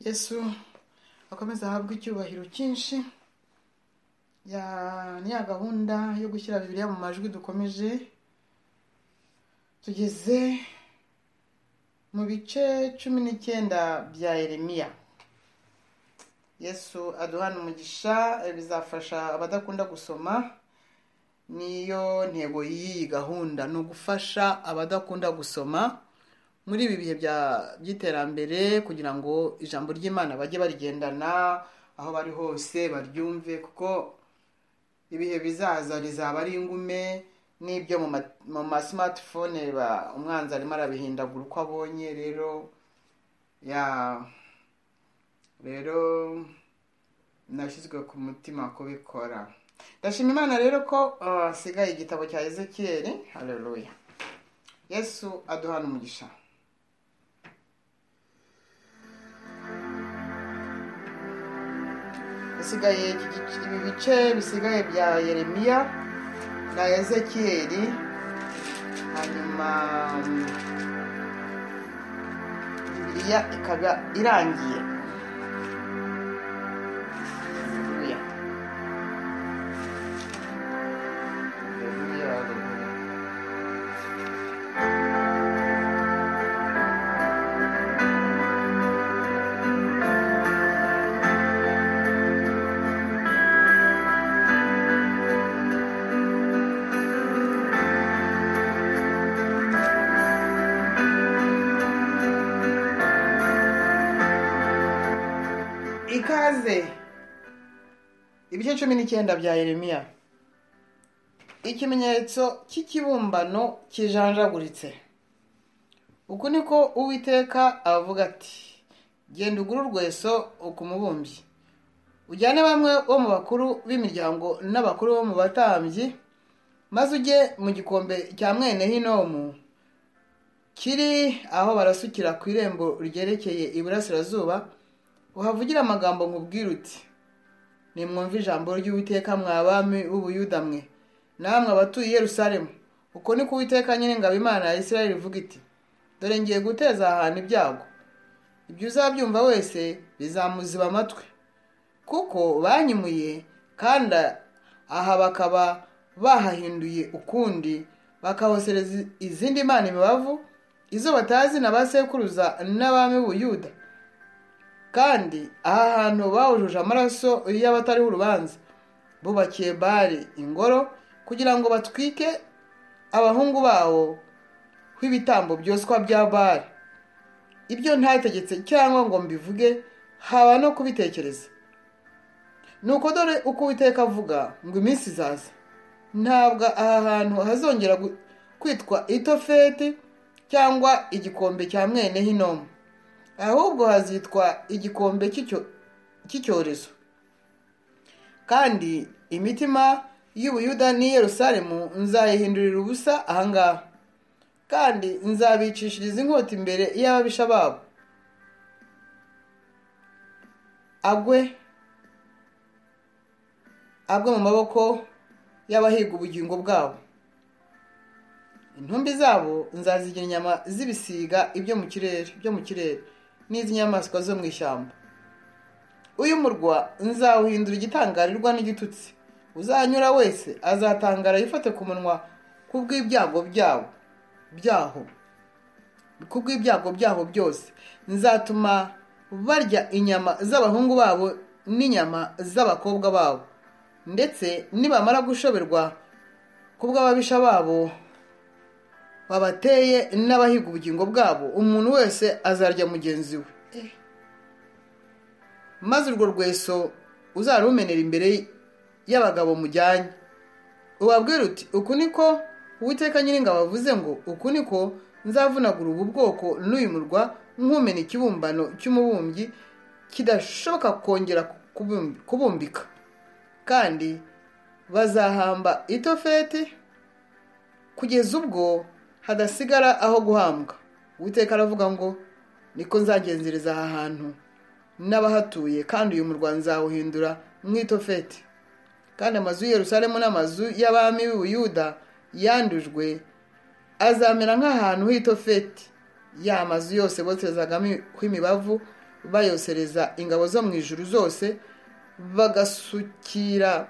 Yesu akomeza ahabwa icyubahiro cyinshi. Ni ya gahunda yo gushyira Bibiliya mu majwi dukomeje. Tugeze mu bice 19 bya Yeremiya. Yesu aduhana umugisha, bizafasha abadakunda gusoma. Niyo ntego y'iyi gahunda, no gufasha abadakunda gusoma muri ibi bihe by'iterambere, kugira ngo ijambo ry'Imana bajye barigendana aho bari hose baryumve, kuko ibihe bizaza rizaba ari ingume n'ibyo mu smartphone umwanzi arimo arabihindagura uko abonye. Rero nashyizwe ku mutima kubikora. Ndashima Imana rero ko hasigaye igitabo cya Ezekiyeli. Haleluya. Yesu aduhana umugisha. Hasigaye ibi bice bisigaye bya Yeremiya na Ezekiyeli, hanyuma Bibiliya ikaba irangiye. Ikaze ibice 19 bya Yeremiya. Ikimenyetso cy'ikibumbano kijanjaguritse. Uku niko Uwiteka avuga ati: genda ugura urweso ukumubumbyi, ujyane bamwe bo mu bakuru b'imiryango n'abakuru bo mu batambyi, maze ujye mu gikombe cya mwene Hinomu kiri aho barasukira ku irembo ryerekeye iburasirazuba, uhavugira amagambo nkubwira uti: nimwumve ijambo ry'Uwiteka mwabami b'Ubuyuda mwe, namwe abatuye i Yerusalemu. Uko niko Uwiteka Nyiringabo Imana ya Isirayeli ivuga iti: dore ngiye guteza ahantu ibyago, ibyo uzabyumva wese bizamuziba amatwi, kuko banyimuye kandi aha bakaba bahahinduye ukundi, bakahosereza izindi mana imibavu, izo batazi na ba sekuruza n'abami b'Ubuyuda. Kandi aha hantu bawujuje amaraso y'abatariho urubanza, bubakiye Bali ingoro kugira ngo batwike abahungu bawo kw'ibitambo byoswa bya Bali. Ibyo ntategetse cyangwa ngo mbivuge, haba no kubitekereza. Nuko dore uko Uwiteka avuga ngo iminsi izaza, ntabwo aha hantu hazongera kwitwa Itofeti cyangwa igikombe cya mwene Hinomu, ahubwo hazitwa igikombe cy'icyorezo. Kandi imitima y'Ubuyuda n'i Yerusalemu nzayihindurira ubusa ahangaha, kandi nzabicishiriza inkota imbere y'ababisha babo, agwe mu maboko y'abahiga ubugingo bwabo. Intumbi zabo nzazigira inyama z'ibisiga byo mu kirere n'iz'inyamaswa zo mu ishyamba. Uyu murwa nzawuhindura igitangarirwa n'igitutsi, uzanyura wese azatangara yifate ku munwa kubw'ibyago byaho byose. Nzatuma barya inyama z'abahungu babo n'inyama z'abakobwa babo, ndetse nibamara gushoberwa kubw'ababisha babo babateye n'abahiga ubugingo bwabo, umuntu wese azarya mugenzi we. Maze urwo rweso uzarumenera imbere y'abagabo mujyanye, ubabwira uti: uku niko Uwiteka Nyiringabo avuze ngo uku niko nzavunagura ubu bwoko n'uyu murwa, nkumena ikibumbano cy'umubumbyi kidashoboka kongera kubumbika. Kandi bazahamba Itofeti kugeza ubwo hadasigara aho guhambwa. Uwiteka aravuga ngo niko nzagenzereza aha hantu n'abahatuye, kandi uyu murwa nzawuhindura mw'Itofeti. Kandi amazu y'Yerusalemu n'amazu y'abami b'Ubuyuda yandujwe azamera nk'ahantu h'Itofeti, ya mazu yose botezagamo imibavu bayosereza ingabo zo mu ijuru zose, bagasukira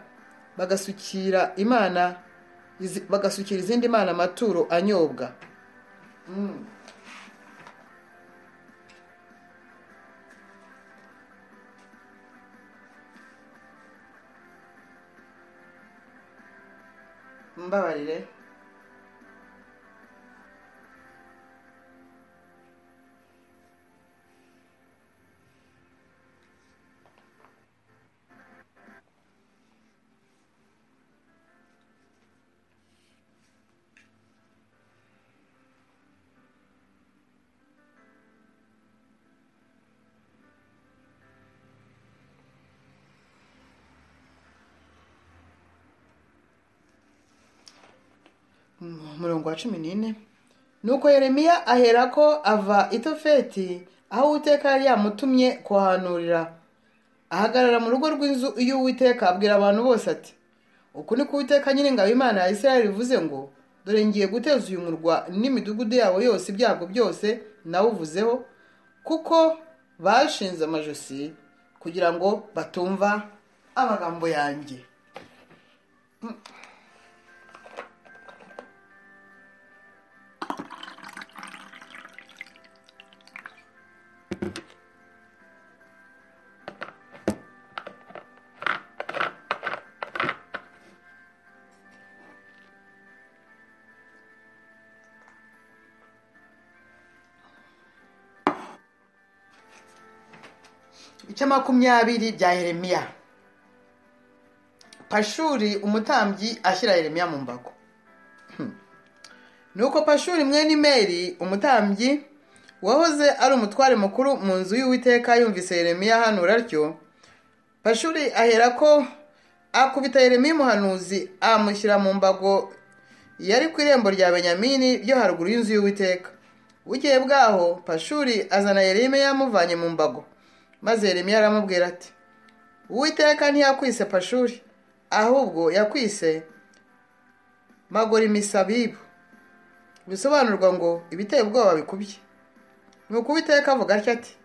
izindi mana amaturo anyobwa. Mbabarire. Umurongo wa 14. Nuko Yeremiya aherako ava i Tofeti, aho Uwiteka yari yamutumye kuhanurira, ahagarara mu rugo rw'inzu y'Uwiteka, abwira abantu bose ati, uku ni ko Uwiteka Nyiringabo Imana ya Isirayeli bivuze ngo, dore ngiye guteza uyu murwa n'imidugudu yawo yose ibyago byose nawuvuzeho, kuko bashinze amajosi kugira ngo batumva amagambo yanjye. Ibice 20 bya Yeremiya. Pashuri umutambyi ashyira Yeremiya mu mbago. Nuko Pashuri mwene Imeri umutambyi, wahoze ari umutware mukuru mu nzu y'Uwiteka, yumvise Yeremiya hanura atyo, Pashuri aherako akubita Yeremiya umuhanuzi, amushyira mu mbago yari ku irembo rya Benyamini ryo haruguru y'inzu y'Uwiteka. Bukeye bwaho Pashuri azana Yeremiya yamuvanye mu mbago, maze Yeremiya aramubwira ati, Uwiteka ntiyakwise Pashuri, ahubwo yakwise Magorimisabibu, bisobanurwa ngo ibiteye ubwoba bikubye. Nuko Uwiteka avuga atya ati,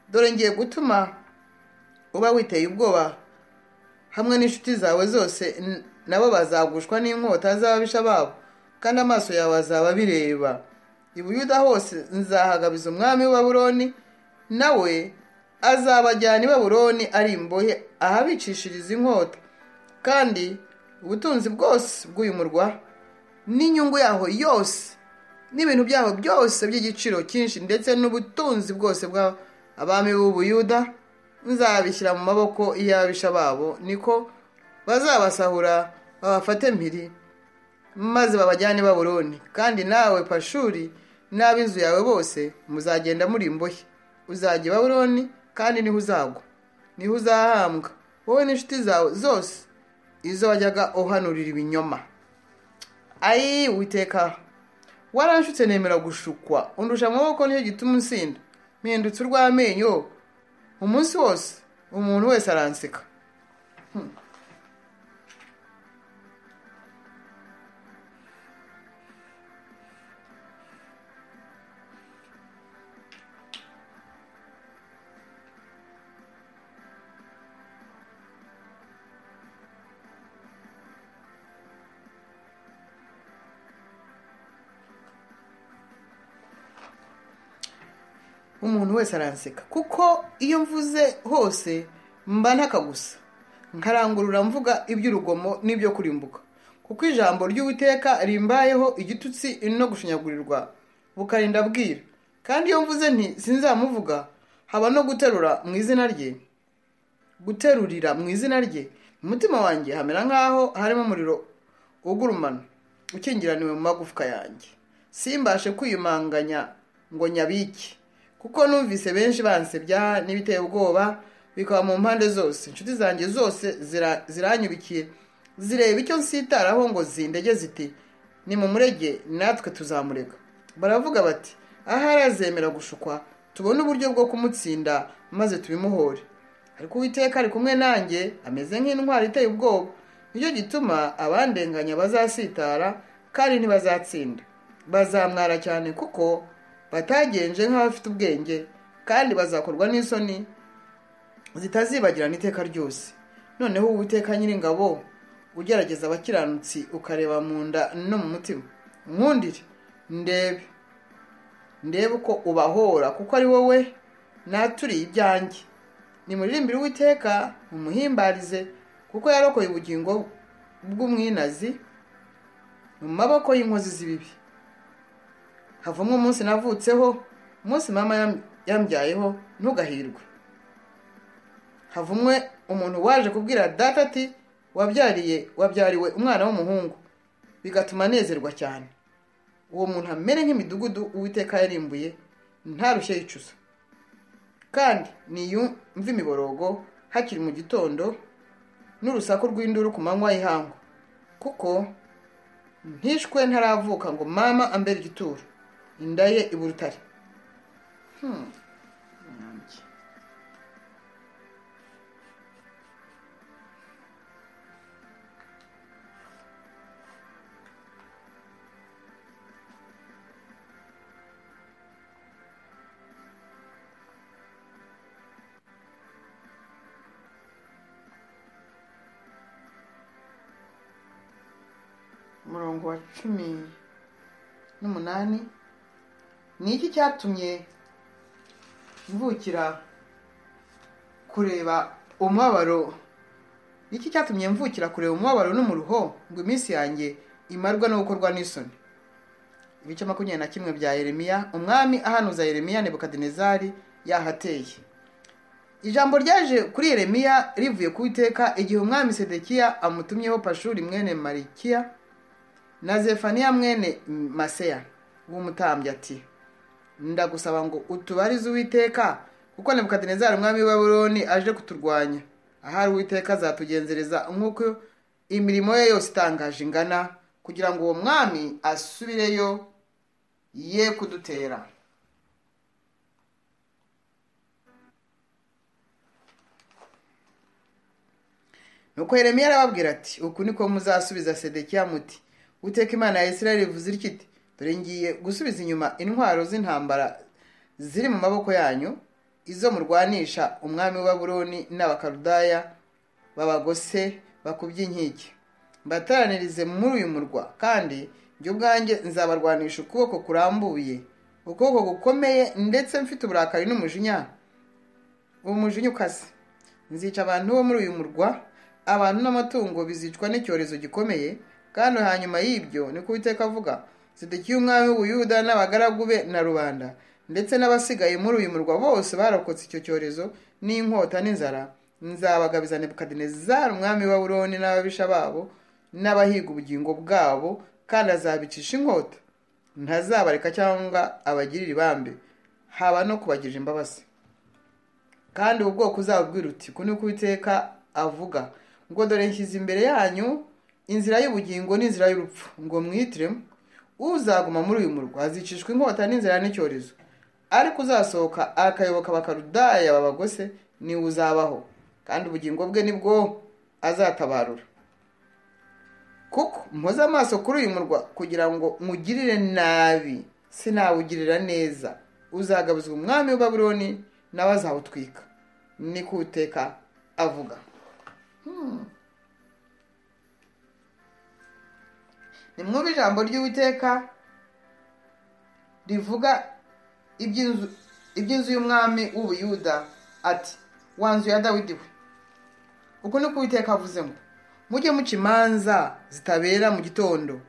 dore ngiye gutuma uba witeye ubwoba hamwe n'inshuti zawe zose, nabo bazagushwa n'inkota z'ababisha babo, kandi amaso yawe azaba bireba. I Buyuda hose nzahagabiza umwami w'i Babuloni, nawe azabajyana i Babuloni ari imbohe, ahabicishiriza inkota, kandi ubutunzi bwose bw'uyu murwa n'inyungu yaho yose n'ibintu byaho byose by'igiciro cyinshi, ndetse n'ubutunzi bwose bw'abami b'u Buyuda nzabishyira mu maboko y'ababisha babo, niko bazabasahura babafate mpiri, maze babajyane i Babuloni. Kandi nawe Pashuri n'ab'inzu yawe bose muzagenda muri imbohe. Uzajya i Babuloni, kandi niho uzagwa, niho uzahambwa, wowe n'inshuti zawe zose izo wajyaga uhanurira ibinyoma. Ayi Uwiteka, waranshutse nemera gushukwa, undusha amaboko, nicyo gituma unsinda. Mpindutse urw'amenyo umunsi wose, umuntu wese aranseka. Umuntu wese aranseka, kuko iyo mvuze hose mba ntaka gusa, nkarangurura mvuga iby'urugomo n'ibyo kurimbuka, kuko ijambo ry'Uwiteka rimbayeho igitutsi no gushinyagurirwa bukarinda bwira. Kandi iyo mvuze nti sinzamuvuga, haba no guterurira mu izina rye, umutima wanjye hamera nk'aho harimo umuriro ugurumana ukingiraniwe mu magufwa yanjye, simbashe kwiyumanganya ngo nyabike, kuko numvise benshi bansebya n'ibiteye ubwoba bikaba mu mpande zose. Inshuti zanjye zose ziranyubikiye, zireba icyo nsitaraho ngo zindege ziti, ni mu murege natwe tuzamurega. Baravuga bati, ahari azemera gushukwa, tubone uburyo bwo kumutsinda maze tubimuhore. Ariko Uwiteka ari kumwe nanjye, ameze nk'intwari iteye ubwoba. Nicyo gituma abandenganya bazasitara, kandi ntibazatsinda. Bazamwara cyane, kuko batagenje nk'abafite ubwenge, kandi bazakorwa n'isoni zitazibagirana iteka ryose. Noneho Uwiteka Nyiringabo ugerageza abakiranutsi ukareba mu nda no mu mutima, nkundire ndebe uko ubahora, kuko ari wowe naturiye ibyanjye. Nimuririmbire Uwiteka, mumuhimbarize, kuko yarokoye ubugingo bw'umwinazi mu maboko y'inkozi z'ibibi. Havumwe umunsi navutseho, umunsi mama yambyayeho, ntugahirwe. Havumwe umuntu waje kubwira data ati wabyariwe umwana w'umuhungu, bigatuma anezerwa cyane. Uwo muntu amere nk'imidugudu Uwiteka yarimbuye, ntarushye yicuza. Kandi niyumva imiborogo hakiri mu gitondo n'urusaku rw'induru ku manywa y'ihangu, kuko ntishwe ntaravuka ngo mama ambere igituro, inda ye iba urutare. Umurongo wa 18, ni iki cyatumye mvukira kureba umubabaro n'umuruho, ngo iminsi yanjye imarwa no gukorwa n'isoni. Ibice 21 bya Yeremiya. Umwami ahanuza Yeremiya Nebukadinezari yahateye. Ijambo ryaje kuri Yeremiya rivuye ku Uwiteka igihe umwami Sedekiya amutumyeho Pashuri mwene Malikiya na Zefaniya mwene Maseya w'umutambyi ati, ndagusaba ngo utubarize Uwiteka, kuko Nebukadinezari umwami wa Babuloni aje kuturwanya. Ahari Uwiteka azatugenzereza nk'uko imirimo ye yose itangaje ingana, kugira ngo uwo mwami asubireyo ye kudutera. Nuko Yeremiya arababwira ati, uku niko muzasubiza Sedekiya muti, Uwiteka Imana ya Isirayeli ivuze iti, dore ngiye gusubiza inyuma intwaro z'intambara ziri mu maboko yanyu, izo murwanisha umwami wa Babuloni n'Abakaludaya babagose bakubye inkike. Mbataranirize muri uyu murwa, kandi njye ubwanjye nzabarwanisha ukuboko kurambuye, ukuboko gukomeye, ndetse mfite uburakari n'umujinya, umujinya ukase. Nzica abantu bo muri uyu murwa, abantu n'amatungo bizicwa n'icyorezo gikomeye. Kandi hanyuma y'ibyo, niko Uwiteka avuga, Sedekiya umwami w'Ubuyuda n'abagaragu be na rubanda, ndetse n'abasigaye muri uyu murwa bose barokotse icyo cyorezo n'inkota n'inzara, nzabagabiza Nebukadinezari umwami wa Babuloni n'ababisha babo n'abahiga ubugingo bwabo, kandi azabicisha inkota. Ntazabareka cyangwa abagirire ibambe, haba no kubagirira imbabazi. Kandi ubu bwoko uzabubwira uti, uku niko Uwiteka avuga, ngo dore nshyize imbere yanyu inzira y'ubugingo n'inzira y'urupfu, ngo mwihitiremo. Uzaguma muri uyu murwa azicishwa inkota n'inzara n'icyorezo, ariko uzasohoka akayoboka Abakaludaya babagose niwe uzabaho, kandi ubugingo bwe nibwo azatabarura. Kuko mpoze amaso kuri uyu murwa kugira ngo mugirire nabi, sinawugirira neza. Uzagabizwa umwami wa Babuloni nawe azawutwika, niko Uwiteka avuga. Nimwumve ijambo ry'Uwiteka rivuga iby'inzu y'umwami w'Ubuyuda ati, wa nzu ya Dawidi we, uko niko Uwiteka avuze ngo, mujye muca imanza zitabera mu gitondo,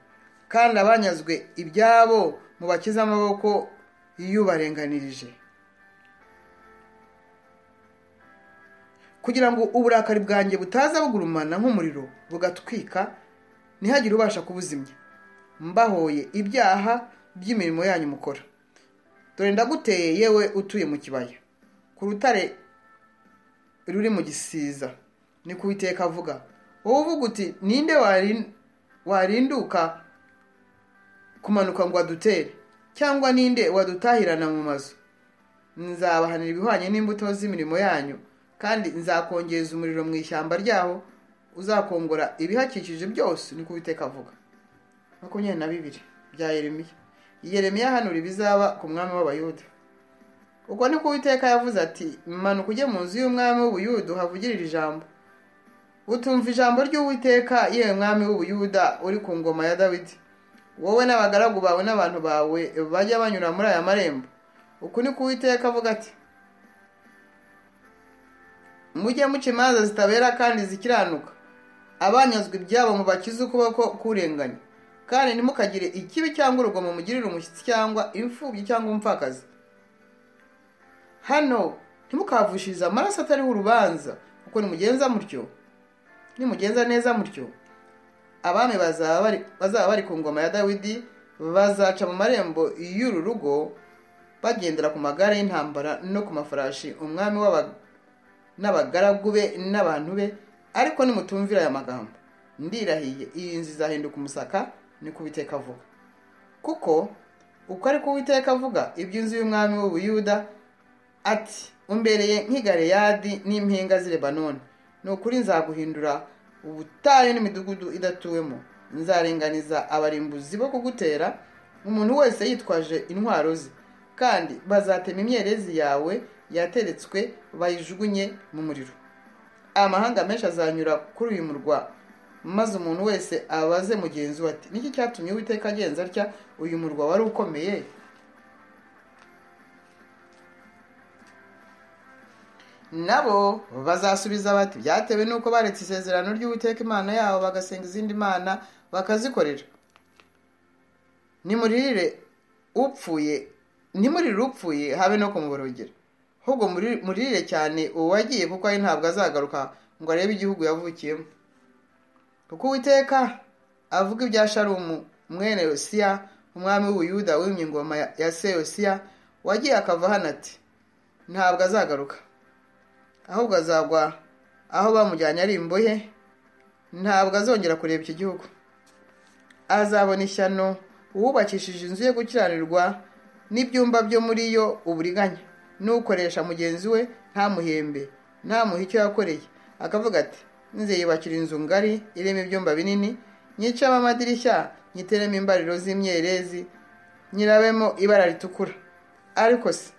kandi abanyazwe ibyabo mubakize amaboko y'ubarenganirije, kugira ngo uburakari bwanjye butaza bugurumana nk'umuriro bugatwika, ntihagire ubasha kubuzimya, mbahoye ibyaha by'imirimo yanyu mukora. Dore ndaguteye yewe utuye mu kibaya, ku rutare ruri mu gisiza, niko Uwiteka avuga. Wowe uvuga uti, ninde warinduka kumanuka ngo adutere, cyangwa ninde wadutahirana mu mazu? Nzabahanira ibihwanye n'imbuto z'imirimo yanyu, kandi nzakongeza umuriro mu ishyamba ryaho, uzakongora ibihakikije byose, niko Uwiteka avuga. 22 bya Yeremiya. Yeremiya ahanura ibizaba ku mwami w'Abayuda. uko niko Uwiteka yavuze ati manuka ujye mu nzu y'umwami w'Ubuyuda uhavugirire ijambo. Utumva ijambo ry'Uwiteka, yewe mwami w'Ubuyuda uri ku ngoma ya Dawidi, wowe n'abagaragu bawe n'abantu bawe bajya banyura muri aya marembo. Uku niko Uwiteka avuga ati mujye muca imanza zitabera kandi zikiranuka, abanyazwe ibyabo mubakize ukuboko kurenganya, kandi ntimukagire ikibi cyangwa urugomo mugirire umushyitsi cyangwa imfubyi cyangwa umupfakazi. Hano ntimukavushirize amaraso atariho urubanza, kuko nimugenza neza mutyo, abami bazaba bari ku ngoma ya Dawidi bazaca mu marembo y'uru rugo bagendera ku magare y'intambara no ku mafarashi, umwami n'abagaragu be n'abantu be. Ariko nimutumvira aya magambo, ndirahiye iyi nzu izahinduka umusaka, niko Uwiteka avuga. Kuko uko ariko Uwiteka avuga iby'inzu y'umwami w'Ubuyuda ati umbereye nk'Igaleyadi n'impinga z'i Lebanoni. Ni ukuri nzaguhindura ubutayu n'imidugudu idatuwemo, nzarenganiza abarimbuzi bo kugutera, umuntu wese yitwaje intwaro ze, kandi bazatema imyerezi yawe yateretswe bayijugunye mu muriro. Amahanga menshi azanyura kuri uyu murwa, maze umuntu wese abaze mugenzi we ati niki cyatumye Uwiteka agenza atya? Uyu murwa wari ukomeye. Nabo bazasubiza bati byatewe nuko baretse isezerano ry'Uwiteka Imana yabo bagasenga izindi mana bakazikorera. Nimurire upfuye habe no kumuborogera, ahubwo muririre cyane uwagiye, kuko ari ntabwo azagaruka ngo arebe igihugu yavukiyemo. Kuko Uwiteka avuga ibya Shalumu mwene Yosiya umwami w'Ubuyuda wimye ingoma ya se Yosiya wagiye akava hano ati ntabwo azagaruka, ahubwo azagwa aho bamujyanye ari imbohe, ntabwo azongera kureba iki gihugu. Azabona ishyano uwubakishije inzu ye gukiranirwa n'ibyumba byo muri yo uburiganya, n'ukoresha mugenzi we ntamuhembe ntamuhe icyo yakoreye, akavuga ati nziyubakira inzu ngari irimo ibyumba binini, nyicamo amadirishya, nyiteremo imbariro z'imyerezi, nyirabemo ibara ritukura. Ariko se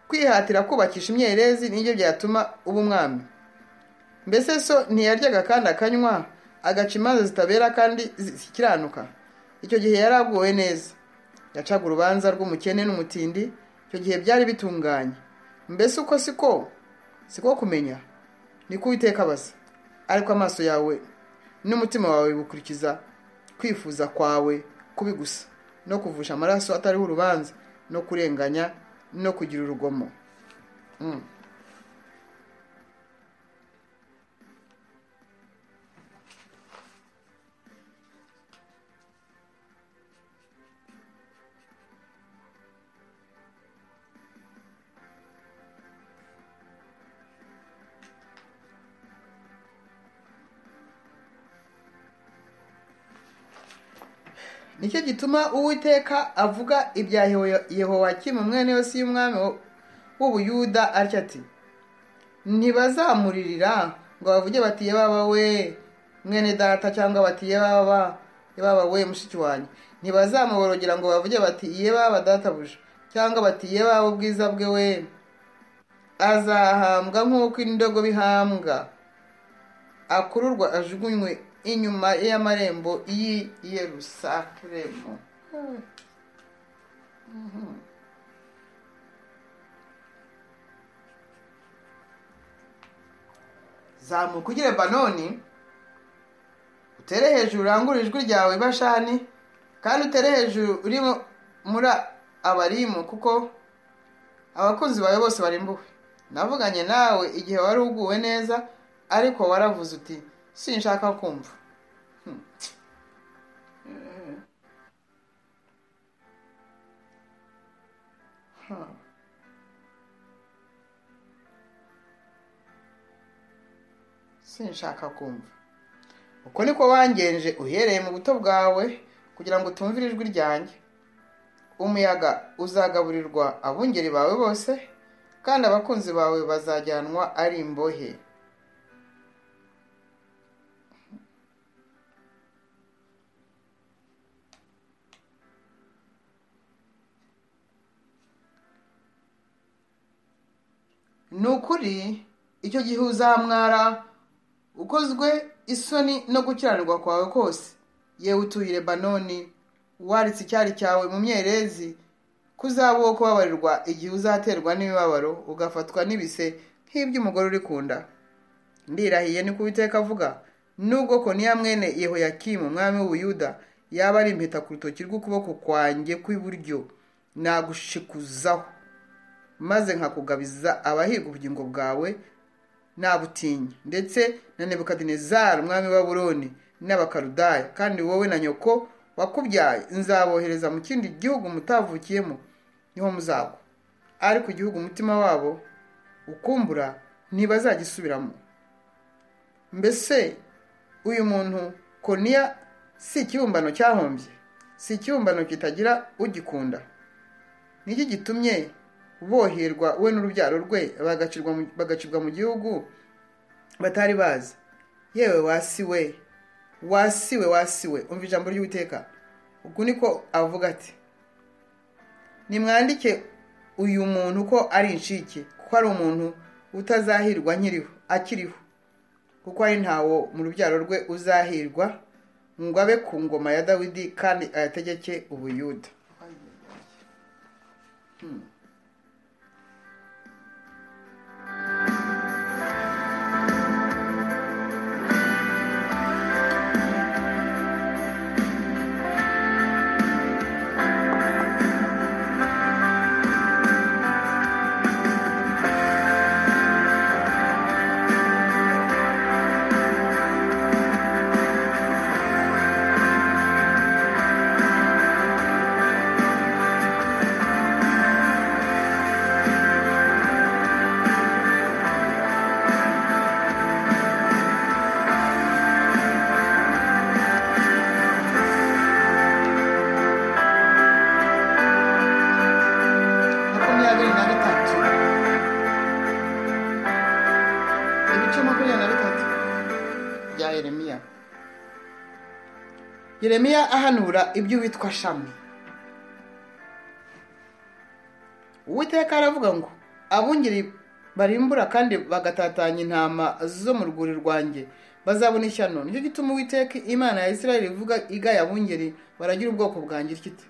kwihatira kubakisha imyerezi nibyo byatuma uba umwami? Mbese so ntiyaryaga kandi akanywa, agaca imanza zitabera kandi zikiranuka? Icyo gihe yaraguwe neza, yacaga urubanza rw'umukene n'umutindi, icyo gihe byari bitunganye. Mbese uko siko kumenya? Niko Uwiteka abaza. Ariko amaso yawe n'umutima wawe bikurikiza kwifuza kwawe kubi gusa, no kuvusha amaraso atariho urubanza, no kurenganya, no kugira urugomo. Nicyo gituma Uwiteka avuga ibya Yehowakimu mwene Yosiya umwami w'Ubuyuda atya ati ntibazamuririra ngo bavuge bati ye baba we mwene data, cyangwa bati ye baba we mushiki wanjye. Ntibazamuborogera ngo bavuge bati ye baba databuja, cyangwa bati ye baba ubwiza bwe we. Azahambwa nk'uko indogobe ihambwa, akururwa ajugunywe inyuma y'amarembo y'i Yerusalemu. Zamuka ujye Lebanoni, utere hejuru urangurure ijwi ryawe i Bashani, kandi utere hejuru uri muri Abarimu, kuko abakunzi bawe bose barimbuwe. Navuganye nawe igihe wari uguwe neza, ariko waravuze uti sinshaka kumva. Sinshaka kumva. Uko niko wangenje uhereye mu buto bwawe, kugira ngo utumvire ijwi ryanjye. Umuyaga uzagaburirwa abungeri bawe bose, kandi abakunzi bawe bazajyanwa ari imbohe. ni ukuri icyo gihe uzamwara ukozwe isoni no gukiranirwa kwawe kose, yewe utuye Lebanoni, waritse icyari cyawe mu myerezi, kuzaba uwo kubabarirwa igihe uzaterwa n'imibabaro ugafatwa n'ibise nk'iby'umugore uri ku nda. Ndirahiye ni ko Uwiteka avuga, nubwo Koniya mwene Yehoyakimu umwami w'Ubuyuda yaba ari impeta ku rutoki rw'ukuboko kwanjye kw'iburyo, nagushikuzaho maze nkakugabiza abahiga ubugingo bwawe nabutinya, ndetse na Nebukadinezari umwami wa Babuloni n'Abakaludaya, kandi wowe na nyoko wakubyaye nzabohereza mu kindi gihugu mutavukiyemo, niho muzagwa. Ariko igihugu umutima wabo ukumbura ntibazagisubiramo. Mbese uyu muntu Koniya si ikibumbano cyahombye, si ikibumbano kitagira ugikunda? Niki gitumye boherwa we n'urubyaro rwe bagacibwa mu gihugu batari bazi? Yewe wasiwe, umva ijambo ry'Uwiteka. Ubwo niko avuga ati, nimwandike uyu muntu ko ari inshike, kuko ari umuntu utazahirwa akiriho, kuko ari ntawo mu rubyaro rwe uzahirwa ngo abe ku ngoma ya Dawidi kandi ayategeke Ubuyuda. Yeremiya ahanura iby'uwitwa Shami. Uwiteka aravuga ngo, abungeri barimbura kandi bagatatanya intama zo mu rwuri rwanjye bazabona ishyano. Nicyo gituma Uwiteka Imana ya Isirayeli ivuga igaya abungeri baragira ubwoko bwanjye iti,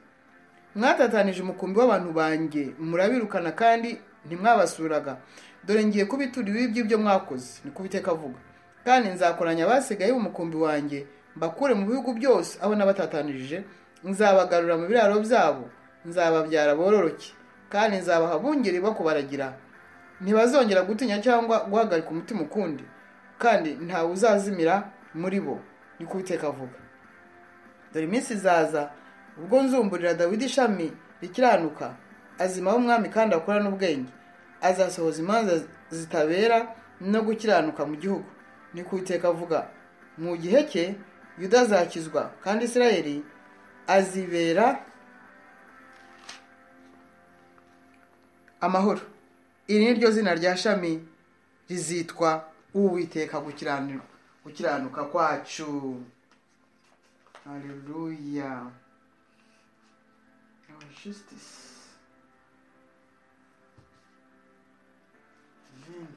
mwatatanije umukumbi w'abantu banjye, murabirukana kandi ntimwabasuraga. Dore ngiye kubitura ibibi by'ibyo mwakoze, niko Uwiteka avuga. Kandi nzakoranya abasigaye b'umukumbi wanjye, mbakure mu bihugu byose abo nabatatanije, nzabagarura mu biraro byabo, nzababyara bororoke, kandi nzabaha abungeri bo kubaragira. Ntibazongera gutinya cyangwa guhagarika umutima ukundi, kandi ntawe uzazimira muri bo, niko Uwiteka avuga. Dore iminsi izaza ubwo nzumburira Dawidi ishami rikiranuka, azimaho umwami kandi akora n'ubwenge, azasohoza imanza zitabera no gukiranuka mu gihugu, niko Uwiteka avuga. Mu gihe cye Yuda azakizwa kandi Isirayeli azibera amahoro. Iri ni ryo zina rya Shami, rizitwa Uwiteka gukiranuka kwacu. Haleluya. Our justice. Amen.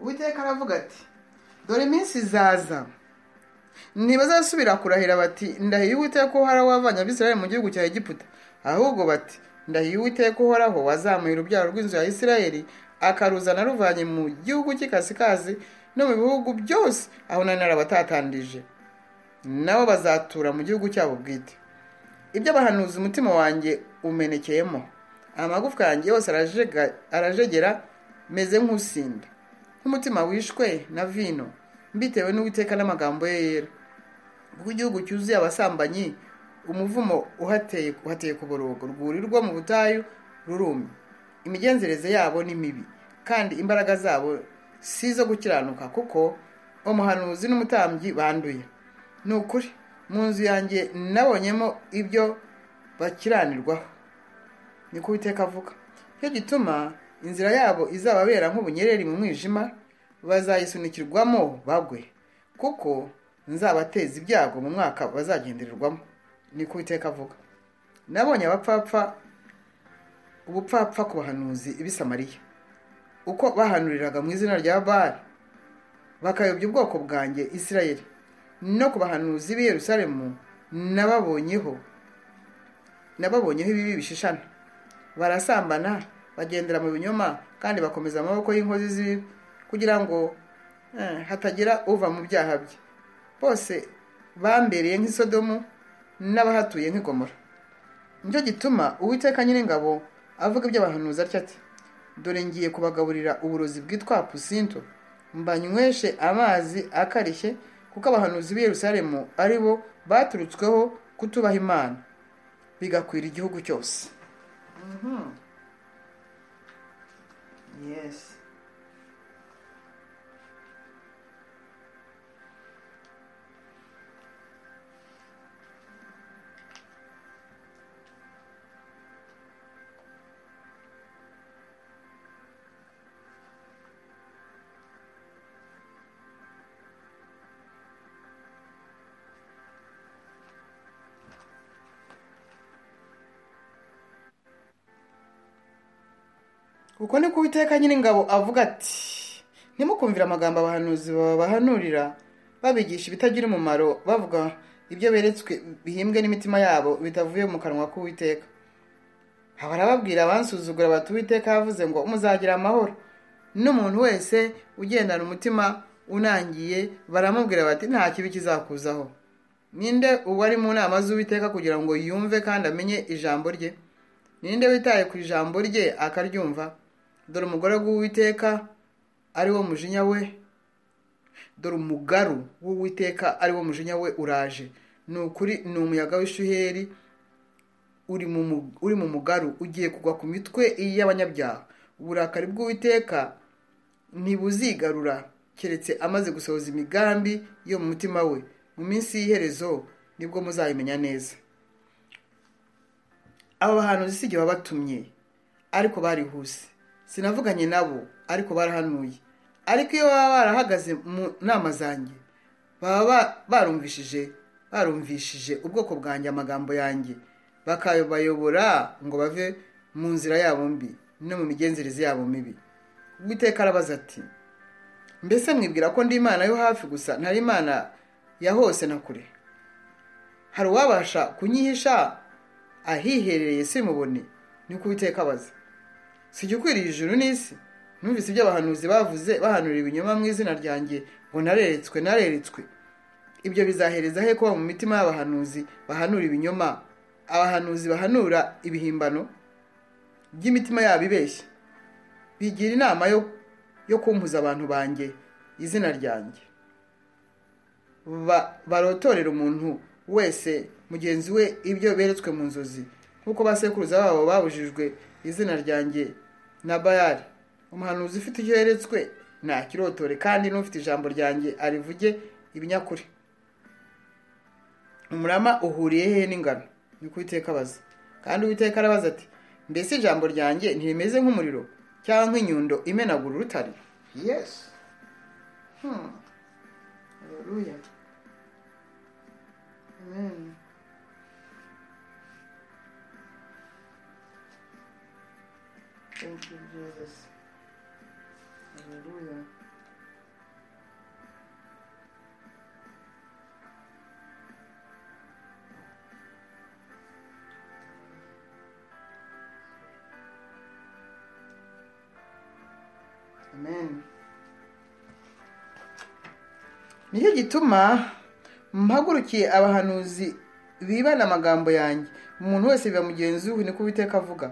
Uwiteka aravuga ati, dore iminsi izaza ntibazasubira kurahira bati, ndahiye Uwiteka uhoraho wavanye Abisirayeli mu gihugu cya Egiputa, ahubwo bati, ndahiye Uwiteka uhoraho wazamuye urubyaro rw'inzu ya Isirayeli akaruzana ruvanye mu gihugu cy'ikasikazi no mu bihugu byose aho nari narabatatandije, nabo bazatura mu gihugu cyabo bwite. Ibyo abahanuzi umutima wanjye umenekeyemo, amagufwa yanjye yose arajegera meze nk'usinda, nk'umutima wishwe na vino, mbitewe n'Uwiteka n'amagambo ye yera. Ubwo igihugu cyuzuye abasambanyi, umuvumo uhateye ku borogo, urwuri rwo mu butayu rurumye. Imigenzereze yabo ni mibi, kandi imbaraga zabo si izo gukiranuka, kuko umuhanuzi n'umutambyi banduye. Ni ukuri mu nzu yanjye nabonyemo ibyo bakiranirwaho, niko Uwiteka avuga. Cyo gituma inzira yabo izababera nk'ubunyereri mu mwijima, bazayisunikirwamo bagwe, kuko nzabateza ibyago mu mwaka bazagendererwamo, niko Uwiteka avuga. Nabonye ubupfapfa ku bahanuzi b'i Samariya, uko bahanuriraga mu izina rya Bali bakayobya ubwoko bwanjye Isirayeli. No ku bahanuzi b'i Yerusalemu nababonyeho ibibi bishishana. Barasambana, bagendera mu binyoma, kandi bakomeza amaboko y'inkozi z'ibibi, kugira ngo hatagira uva mu byaha bye. Bose bambereye nk'i Sodomu n'abahatuye nk'i Gomora. Nicyo gituma Uwiteka Nyiringabo avuga iby'abahanuzi atya ati: dore ngiye kubagaburira uburozi bwitwa pusinto, mbanyweshe amazi akarishye, kuko abahanuzi b'i Yerusalemu ari bo baturutsweho kutubaha Imana, bigakwira igihugu cyose. Yes. Uko niko Uwiteka Nyiringabo avuga ati: ntimukumvire amagambo abahanuzi babahanurira, babigisha ibitagira umumaro, bavuga ibyo beretswe bihimbwe n'imitima yabo, bitavuye mu kanwa k'Uwiteka. Barababwira abansuzugura bati: Uwiteka yavuze ngo muzagira amahoro. N'umuntu wese ugendana umutima unangiye baramubwira bati: nta kibi kizakuzaho. Ninde uwari mu nama z'Uwiteka kugira ngo yumve kandi amenye ijambo rye? Ninde witaye ku ijambo rye akaryumva? Dore umugore w'Uwiteka ari wo mujinya we, dore umugaru w'Uwiteka ari wo mujinya we uraje. Ni ukuri, ni umuyaga w'ishuheri uri mu mugaru, ugiye kugwa ku mitwe y'abanyabyaha. Uburakari bw'Uwiteka ntibuzigarura keretse amaze gusohoza imigambi yo mu mutima we. Mu minsi y'iherezo nibwo muzayimenya neza. Aba bahanuzi si jye wabatumye, ariko barihuse. Sinavuganye nabo, ariko barahanuye. Ariko iyo baba barahagaze mu nama zanjye, baba barumvishije ubwoko bwanjye amagambo yanjye, bakabayobora ngo bave mu nzira yabo mbi no mu migenzereze yabo mibi. Uwiteka arabaza ati: mbese mwibwira ko ndi Imana yo hafi gusa, ntari Imana ya hose na kure? Hari uwabasha kunyihisha ahiherereye simubone? Niko Uwiteka abaza. Sijya ukwiriye ijuru n'isi? Numvise ibyo abahanuzi bavuze, bahanurira ibinyoma mu izina ryanjye, ngo nareretswe. Ibyo bizahereza he kuba mu mitima y'abahanuzi bahanura ibinyoma, abahanuzi bahanura ibihimbano by'imitima yabo ibeshya? Bigira inama yo kumpuza abantu banjye izina ryanjye. Barotorera umuntu wese mugenzi we ibyo beretswe mu nzozi, nk'uko basekuruza babo babujijwe izina ryanjye na Bayali. Umuhanuzi ufite icyo yeretswe ntakirotore, kandi n'ufite ijambo ryanjye arivuge ibinyakuri. Umurama uhuriye he n'ingano? Niko Uwiteka abaza. Kandi Uwiteka arabaza ati: mbese ijambo ryanjye ntirimeze nk'umuriro cyangwa nk'inyundo imenagura urutare? Yes. Hallelujah. Amen. Thank you, Jesus. Hallelujah. Amen. Nicyo gituma mpagurukiye abahanuzi bibana amagambo yanjye, umuntu wese biba mugenzi we, niko Uwiteka avuga.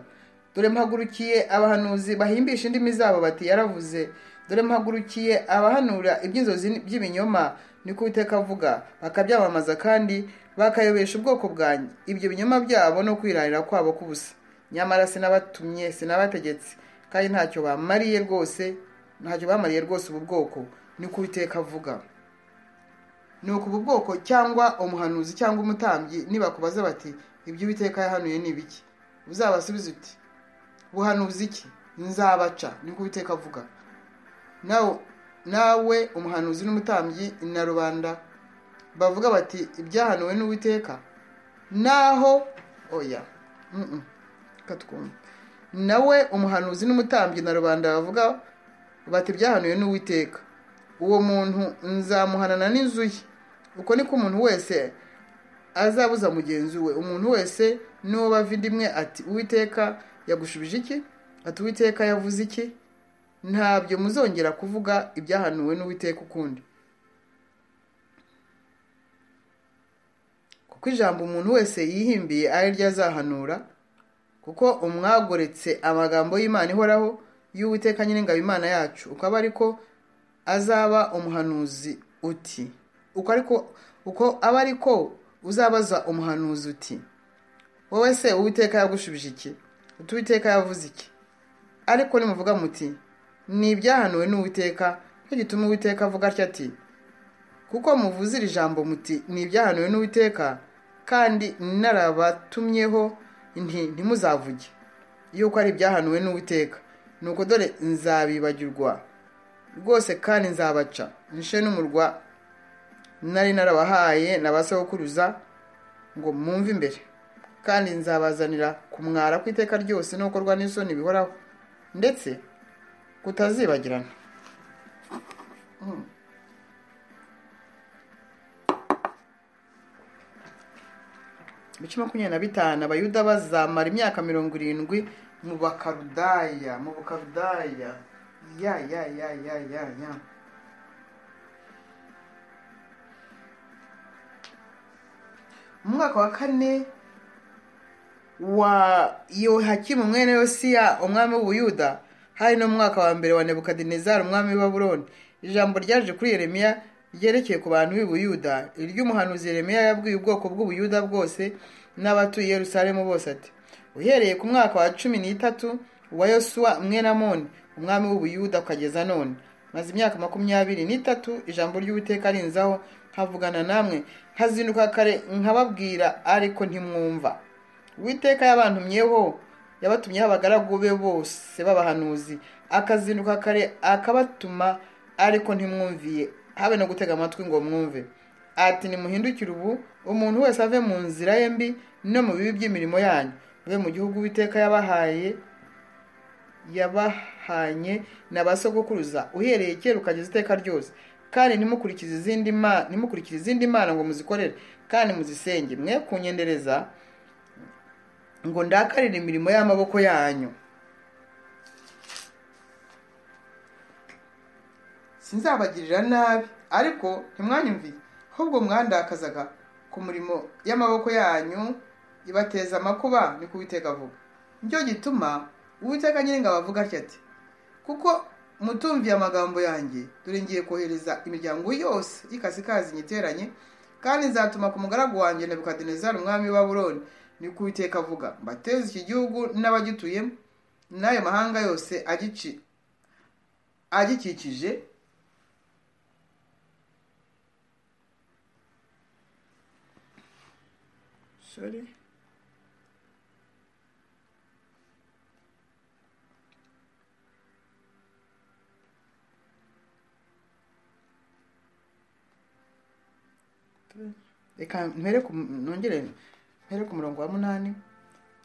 Dore mpagurukiye abahanuzi bahimbisha indimi zabo bati yaravuze. Dore mpagurukiye abahanura iby'inzozi by'ibinyoma, niko Uwiteka avuga, bakabyamamaza kandi bakayobesha ubwoko bwanjye ibyo binyoma byabo no kwirarira kwabo kubusa. Nyamara sinabatumye, sinabategetse, kandi ntacyo bamariye rwose ubu bwoko, niko Uwiteka avuga. Nuko ubu bwoko cyangwa umuhanuzi cyangwa umutambyi nibakubaza bati ibyo Uwiteka yahanuye ni biki, uzabasubiza uti buhanuzi iki? Nzabaca, niko Uwiteka avuga. Nawe umuhanuzi n'umutambyi na rubanda bavuga bati ibyahanuwe n'Uwiteka, naho oya katwumva nawe umuhanuzi n'umutambyi na rubanda bavuga bati ibyahanuwe n'Uwiteka, uwo muntu nzamuhanana n'inzu ye. Uko niko umuntu wese azabuza mugenzi we, umuntu wese n'uwo bava indimwe ati Uwiteka yagushubije iki, ati Uwiteka yavuze iki, ntabyo muzongera kuvuga ibyahanuwe n'Uwiteka ukundi. Kuko ijambo umuntu wese yihimbiye ari ryo azahanura, kuko umwagoretse amagambo y'Imana ihoraho y'Uwiteka Nyiringabo Imana yacu, uko aba ariko azaba umuhanuzi uti, uko aba ariko uzabaza umuhanuzi uti, wowe se Uwiteka yagushubije iki, uti Uwiteka yavuze iki. Ariko nimuvuga muti ni ibyahanuwe n'Uwiteka, cyo gituma Uwiteka avuga atya ati, kuko muvuze iri jambo muti ni ibyahanuwe n'Uwiteka, kandi narabatumyeho ntimuzavuge yuko ari ibyahanuwe n'Uwiteka, nuko dore nzabibagirwa rwose kandi nzabaca nshe n'umurwa nari narabahaye na ba sokuruza ngo mwumve imbere, kandi nzabazanira kumwara kw'iteka ryose no gukorwa n'isoni bihoraho, ndetse kutazibagirana. Ibice 25 Abayuda bazamara imyaka 70 mu Bakaludaya, ya mu mwaka wa 4 wa Yohakimu mwene Yosiya umwami w'Ubuyuda, hari no mu mwaka wa 1 wa Nebukadinezari umwami wa Babuloni, ijambo ryaje kuri Yeremiya ryerekeye ku bantu b'Ubuyuda, iry'umuhanuzi Yeremiya yabwiye ubwoko bw'Ubuyuda bwose n'abatuye Yerusalemu bose ati, uhereye ku mwaka wa 13 wa Yosuwa mwene Amoni umwami w'Ubuyuda ukageza none, maze imyaka 23 ijambo ry'Uwiteka rinzaho, havugana namwe hazinduka kare nkababwira ariko ntimwumva. Uwiteka yabantumyeho, yabatumyeho abagaragu be bose b'abahanuzi, akazinduka kare akabatuma ariko ntimwumviye, habe no gutega amatwi ngo mwumve. Ati nimuhindukire ubu, umuntu wese ave mu nzira ye mbi no mu bibi by'imirimo yanyu, mube mu gihugu Uwiteka yabahanye n'abasogokuruza uhereye kera ukageza iteka ryose, kandi ntimukurikize izindi mana ngo muzikorere kandi muzisenge, mwe kunyendereza ngo ndakarire imirimo y'amaboko yanyu. Sinzabagirira nabi, ariko ntimwanyumviye, ahubwo mwandakazaga ku murimo y'amaboko yanyu ibateza amakuba, ni Uwiteka avuga. Nicyo gituma Uwiteka Nyiringabo avuga atya ati, kuko mutumviye amagambo yanjye, dore ngiye kohereza imiryango yose y'ikasikazi nyiteranye, kandi nzatuma ku mugaragu wanjye Nebukadinezari umwami wa Babuloni, ni Uwiteka avuga, mbateze iki gihugu n'abagituyemo n'ayo mahanga yose agikikije, reka nongere mpere ku murongo wa 8.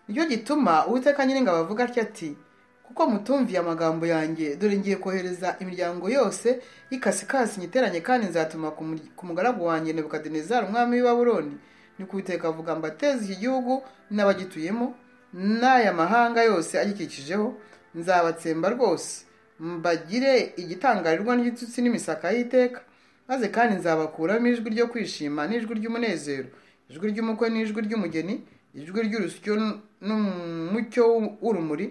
Nicyo gituma Uwiteka Nyiringabo avuga atya ati, kuko mutumviye amagambo yanjye, dore ngiye kohereza imiryango yose y'ikasikazi nyiteranye, kandi nzatuma ku mugaragu wanjye Nebukadinezari umwami wa Babuloni, ni Uwiteka avuga, mbateze iki gihugu n'abagituyemo n'aya mahanga yose agikikijeho, nzabatsemba rwose, mbagire igitangarirwa n'igitutsi n'imisaka y'iteka, maze kandi nzabakuramo ijwi ryo kwishima n'ijwi ry'umunezero, ijwi ry'umukwe n'ijwi ry'umugeni, ijwi ry'urusyo n'umucyo w'urumuri.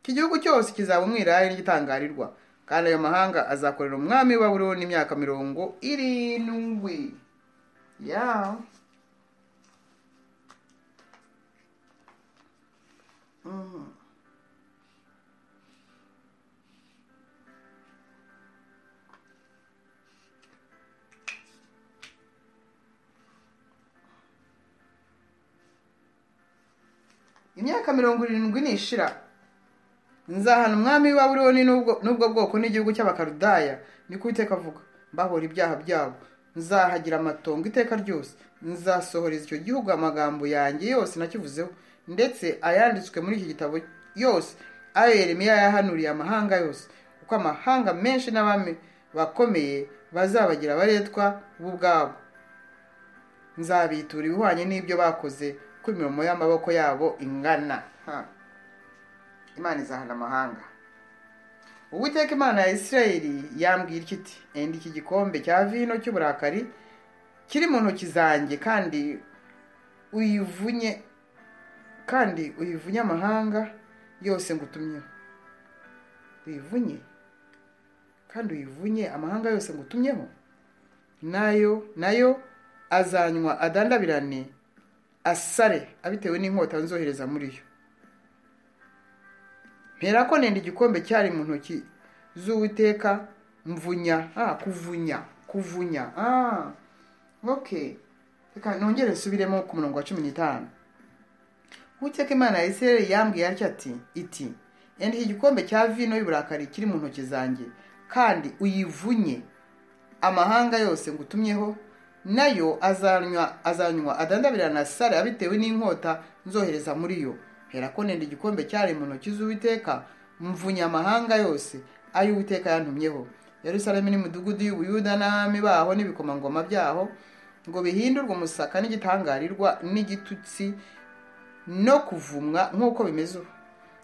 Iki gihugu cyose kizaba umwirare n'igitangarirwa, kandi ayo mahanga azakorera umwami wa Babuloni imyaka 70. ya imyaka 70 nishira, nzahana umwami wa Babuloni n'ubwo bwoko n'igihugu cy'Abakaludaya, ni Uwiteka avuga, mbahora ibyaha byabo nzahagira amatongo iteka ryose, nzasohoreza icyo gihugu amagambo yanjye yose nakivuzeho, ndetse ayanditswe muri iki gitabo yose ayo Yeremiya yahanuriye amahanga yose, kuko amahanga menshi n'abami bakomeye bazabagira abaretwa bo ubwabo. Nzabitura ibihwanye n'ibyo bakoze, ko imirimo y'amaboko yabo ingana. Imana izahana amahanga. Uwiteka Imana ya Isirayeli yambwira iti, enda iki gikombe cya vino cy'uburakari kiri mu ntoki zanjye, kandi uyivunye amahanga yose ngutumyeho. Uyivunye amahanga yose ngutumyeho, nayo azanywa adandabirane, asare abitewe n'inkota nzohereza muri yo. Mpera ko nenda igikombe cyari mu ntoki z'Uwiteka kuvunya. Okay, reka nongere nsubiremo ku murongo wa 15. Uwiteka Imana ya Isirayeli yambwiye iti, enda iki gikombe cya vino y'uburakari kiri mu ntoki zanjye, kandi uyivunye amahanga yose ngutumyeho, nayo azanywa adandabirana asare abitewe n'inkota nzohereza muri yo. Hera ko nenda igikombe cyari mu ntoki z'Uwiteka, mvunya amahanga yose ayo Uwiteka yantumyeho, Yerusalemu n'imidugudu y'Ubuyuda n'abami baho n'ibikomangoma byaho, ngo bihindurwe umusaka n'igitangarirwa n'igitutsi no kuvumwa nk'uko bimeze ubu,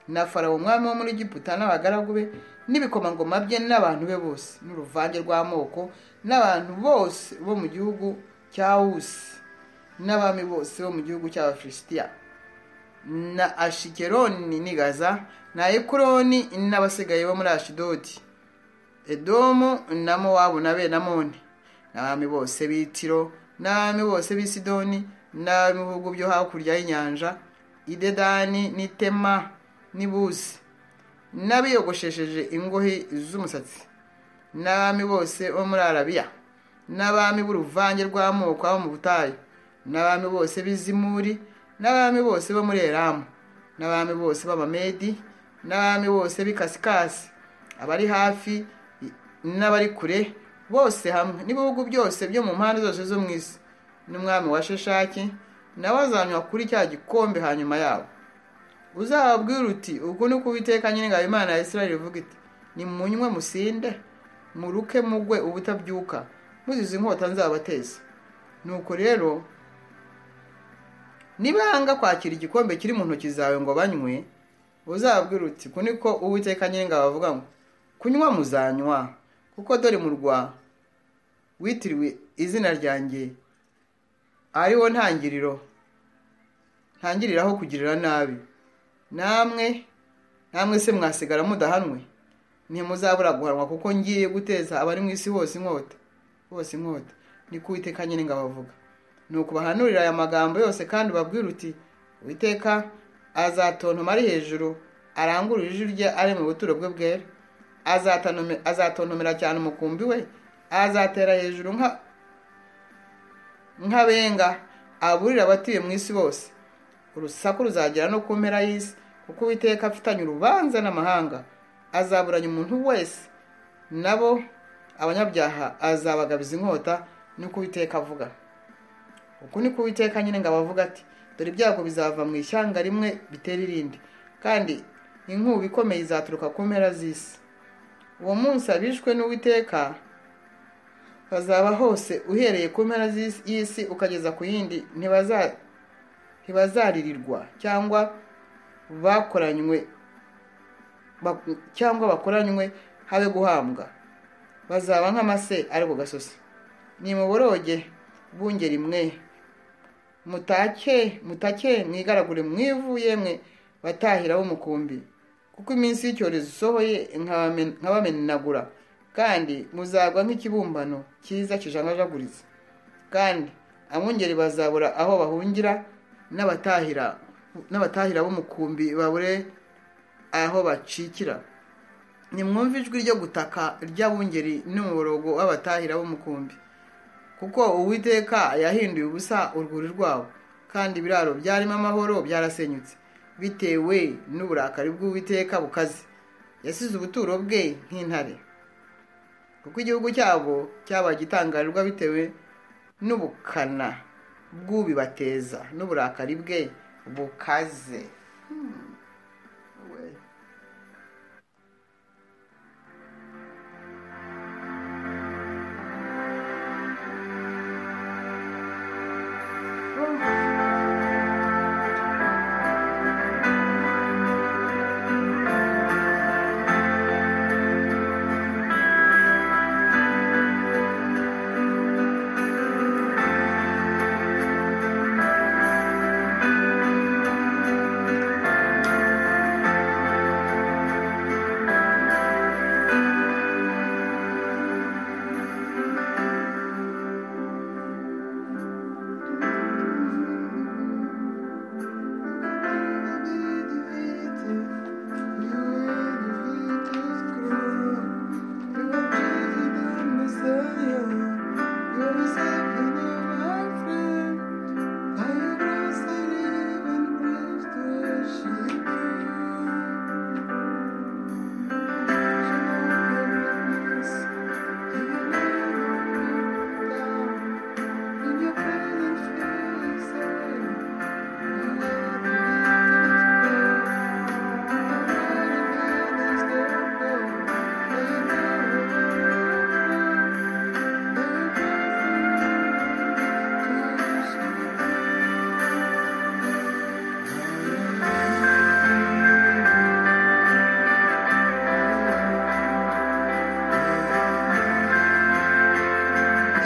na Farawo umwami wo muri Egiputa n'abagaragu be n'ibikomangoma bye n'abantu be bose, n'uruvange rw'amoko n'abantu bose bo mu gihugu cya Usi, n'abami bose bo mu gihugu cy'Abafilisitiya, na Ashikeloni n'i Gaza, na Ekuroni n'abasigaye bo muri Ashidodi, Edomu na Mowabu na Benamoni, n'abami bose b'Itiro, n'abami bose b'i Sidoni, n'abami b'ibihugu byo hakurya y'inyanja, i Dedani n'i Tema n'i Buzi, n'abiyogoshesheje ingohi z'umusatsi, n'abami bose bo muri Arabiya, n'abami b'uruvange rw'amoko abo mu butayu, n'abami bose b'i Zimuri, n'abami bose bo muri Elamu, n'abami bose b'Abamedi, n'abami bose b'i Kasikasi, abari hafi n'abari kure bose hamwe, n'ibihugu byose byo mu mpande zose zo mu isi, n'umwami wa Sheshaki nawe azanywa kuri cya gikombe hanyuma yabo. Uzababwira uti, uku ni ko Uwiteka Nyiringabo Imana ya Isirayeli ivuga iti, nimunywe musinde, muruke mugwe ubutabyuka, muzize inkota nzabateza. Nuko rero nibanga kwakira igikombe kiri mu ntoki zawe ngo banywe, uzababwira uti, uku niko Uwiteka Nyiringabo avuga ngo, kunywa muzanywa, kuko dore murwa witiriwe izina ryanjye ariwo ntangiriraho kugirira nabi. Namwe se mwasigara mudahanwe, ntimuzabura guhanwa, kuko ngiye guteza abari mu isi hose inkota, niko Uwiteka Nyiringabo avuga. Nuko bahanurira aya magambo yose, kandi babwira uti, Uwiteka azatontoma ari hejuru, arangurura ijwi rye ari mu buturo bwe bwera, azatontomera cyane umukumbi we, azatera hejuru nk'abenga, aburira abatuye mu isi bose. Urusaku ruzagera no ku mpera y'isi, kuko Uwiteka afitanye urubanza n'amahanga, azaburanya umuntu wese, nabo abanyabyaha azabagabiza inkota, niko Uwiteka avuga. Uku niko Uwiteka Nyiringabo avuga ati, dore ibyago bizava mu ishyanga rimwe bitera irindi, kandi inkubi ikomeye izaturuka ku mpera z'isi. Uwo munsi abishwe n'Uwiteka bazaba hose, uhereye ku mpera y'isi ukageza ku yindi, ntibazaririrwa cyangwa bakoranywe habe guhambwa, bazaba nk'amase ari ku gasozi. Nimuboroge bungeri mwe, mutake mwigaragure mwivu, yemwe batahira b'umukumbi, kuko iminsi y'icyorezo isohoye nkabamenagura, kandi muzagwa nk'ikibumbano cyiza kijangajaguritse, kandi abungeri bazabura aho bahungira, n'abatahira b'umukumbi babure aho bacikira. Nimwumve ijwi ryo gutaka ry'abungeri n'umuborogo w'abatahira b'umukumbi, kuko Uwiteka yahinduye ubusa urwuri rwabo, kandi ibiraro byarimo amahoro byarasenyutse, bitewe n'uburakari bw'Uwiteka bukaze. Yasize ubuturo bwe nk'intare. kuko igihugu cyabo cyaba gitangarirwa bitewe n'ubukana bw'ubibateza n'uburakari bwe bukaze.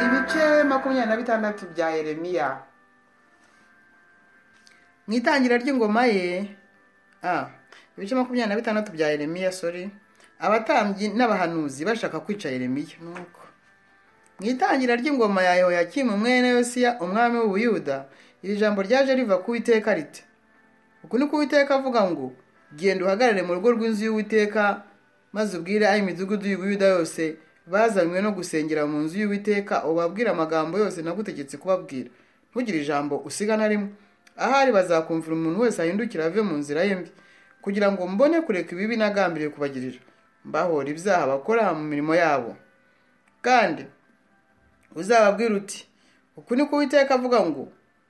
Ibice 26 bya Yeremiya. Mu itangira ry'ingoma ye ibice 26 bya Yeremiya abatambyi n'abahanuzi bashaka kwica Yeremiya. Nuko mu itangira ry'ingoma ya Yehoyakimu mwene Yosiya umwami w'Ubuyuda, iri jambo ryaje riva ku Uwiteka rite: uku ni ku Uwiteka avuga ngo, genda uhagarare mu rugo rw'inzu y'Uwiteka, maze ubwire ay'imidugudu y'Ubuyuda yose bazanywe no gusengera mu nzu y'Uwiteka, ubabwire amagambo yose nagutegetse kubabwira. Ntugire ijambo usiga na rimwe. Ahari bazakumvira umuntu wese ahindukira ave mu nzira ye mbi, kugira ngo mbone kureka ibibi nagambiriye kubagirira, mbahora ibyaha bakora mu mirimo yabo. Kandi uzababwira uti, uku ni ku Uwiteka avuga ngo,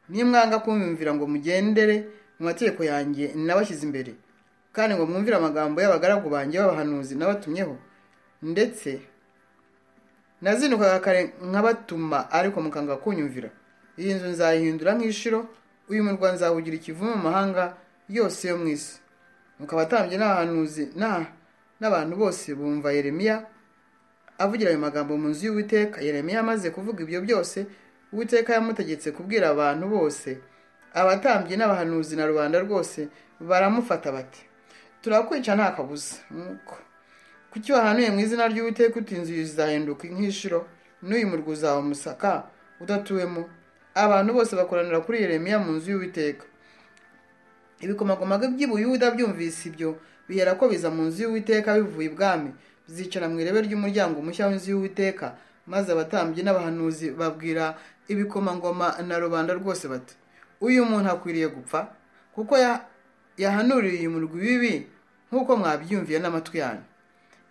nimwanga kumvira ngo mugendere mu mategeko yanjye nabashyize imbere, kandi ngo mwumvire amagambo y'abagaragu banjye b'abahanuzi nabatumyeho, ndetse nazinukaga kare nkabatuma ariko mukanga kunyumvira, iyi nzu nzayihindura nk'ishiro, uyu murwa nzawugira ikivume mu mahanga yose yo mu isi. Nuko abatambyi n'abahanuzi n'abantu bose bumva Yeremiya avugira ayo magambo mu nzu y'Uwiteka. Yeremiya amaze kuvuga ibyo byose, Uwiteka yamutegetse kubwira abantu bose. Abatambyi n'abahanuzi na rubanda rwose baramufata bati, turakwica nta kabuza. Nuko kuki wahanuye mu izina ry'Uwiteka uti inzu izahinduka nk'ishiro, n'uyu murwa uzaba umusaka udatuwemo? Abantu bose bakoranira kuri Yeremiya mu nzu y'Uwiteka. Ibikomangoma by'Ubuyuda byumvise ibyo, bihera ko biza mu nzu y'Uwiteka bivuye ibwami, bizicara mu irebe ry'umuryango mushya w'inzu y'Uwiteka. Maze abatambyi n'abahanuzi babwira ibikomangoma na rubanda rwose bati, uyu muntu akwiriye gupfa, kuko yahanuriye uyu murwa ibibi nk'uko mwabyumviye n'amatwi yanyu.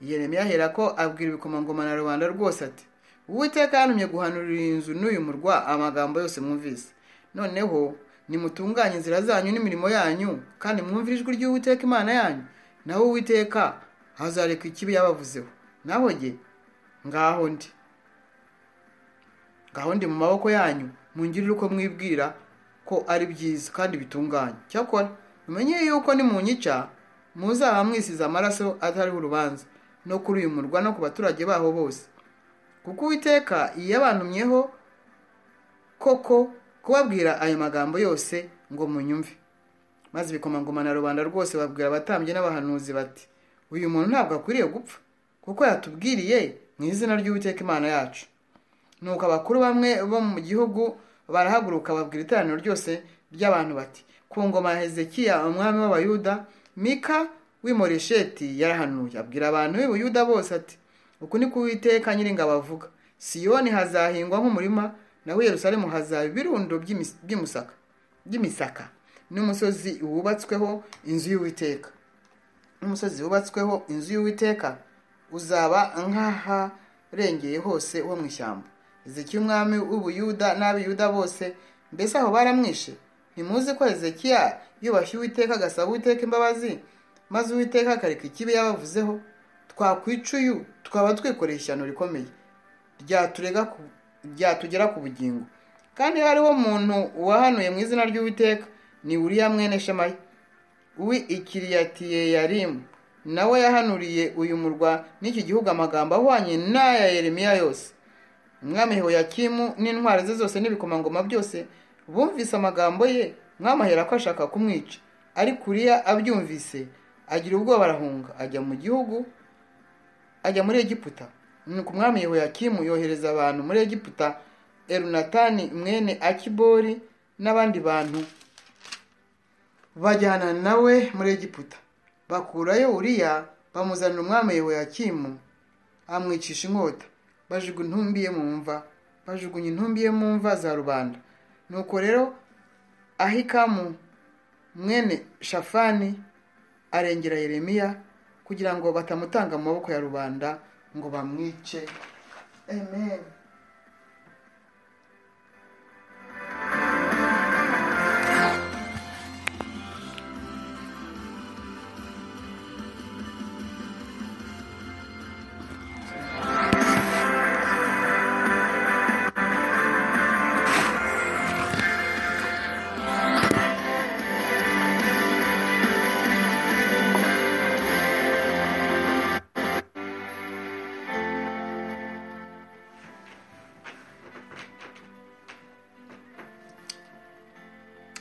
Yeremiya ahera ko abwira ibikomangoma na rubanda rwose ati, Uwiteka yantumye guhanurira iyi nzu n'uyu murwa amagambo yose mwumvise. Noneho nimutunganye inzira zanyu n'imirimo yanyu, kandi mwumvire ijwi ry'Uwiteka Imana yanyu, naho Uwiteka hazareka ikibi yabavuzeho. Naho jye ngaho ndi mu maboko yanyu, mungirire uko mwibwira ko ari byiza kandi bitunganye. Cyakora mumenye yuko nimunyica muzaba mwisize amaraso atariho urubanza, no kuri uyu murwa no ku baturage baho bose, kuko Uwiteka yabantumyeho koko kubabwira ayo magambo yose ngo munyumve. Maze ibikomangoma na rubanda rwose babwira abatambyi n'abahanuzi bati, uyu muntu ntabwo akwiriye gupfa, kuko yatubwiriye mu izina ry'Uwiteka Imana yacu. Nuko abakuru bamwe bo mu gihugu barahaguruka babwira iteraniro ryose ry'abantu bati, ku ngoma ya Hezekiya umwami w'Abayuda, Mika w'i Moresheti yarahanuye, abwira abantu b'Ubuyuda bose ati, uku ni ku Uwiteka Nyiringabo avuga, Siyoni hazahingwa nk'umurima, naho Yerusalemu hazaba ibirundo by'imisaka, n'umusozi wubatsweho inzu y'Uwiteka. N'umusozi wubatsweho inzu y'Uwiteka uzaba urengeye hose wo mu ishyamba. Hezekiya umwami w'Ubuyuda n'ab'Iyuda bose, mbese aho baramwishe? Ntimuzi ko Hezekiya yubashye Uwiteka agasaba Uwiteka imbabazi, maze Uwiteka akareka ikibi yabavuzeho? Twakwica uyu twaba twikoreye ishyano rikomeye ryatugera ku bugingo. Kandi hariho umuntu wahanuye mu izina ry'Uwiteka, ni Uriya mwene Shemaya w'i Kiriyatiyeyarimu. Nawe yahanuriye uyu murwa n'iki gihugu amagambo ahwanye n'aya Yeremiya yose. Umwami Yehoyakimu n'intwari ze zose n'ibikomangoma byose bumvise amagambo ye, umwami ahera ko ashaka kumwica. Ariko Uriya abyumvise agira ubwoba, arahunga ajya muri Egiputa. Nuko umwami Yehoyakimu yohereza abantu muri Egiputa, Elunatani mwene Akibori n'abandi bantu bajyana nawe muri Egiputa. Bakurayo Uriya bamuzanira umwami Yehoyakimu, amwicisha inkota, bajugunya intumbi ye mu mva za rubanda. Nuko rero Ahikamu mwene Shafani arengera Yeremiya kugira ngo batamutanga mu maboko ya rubanda ngo bamwice. Amen.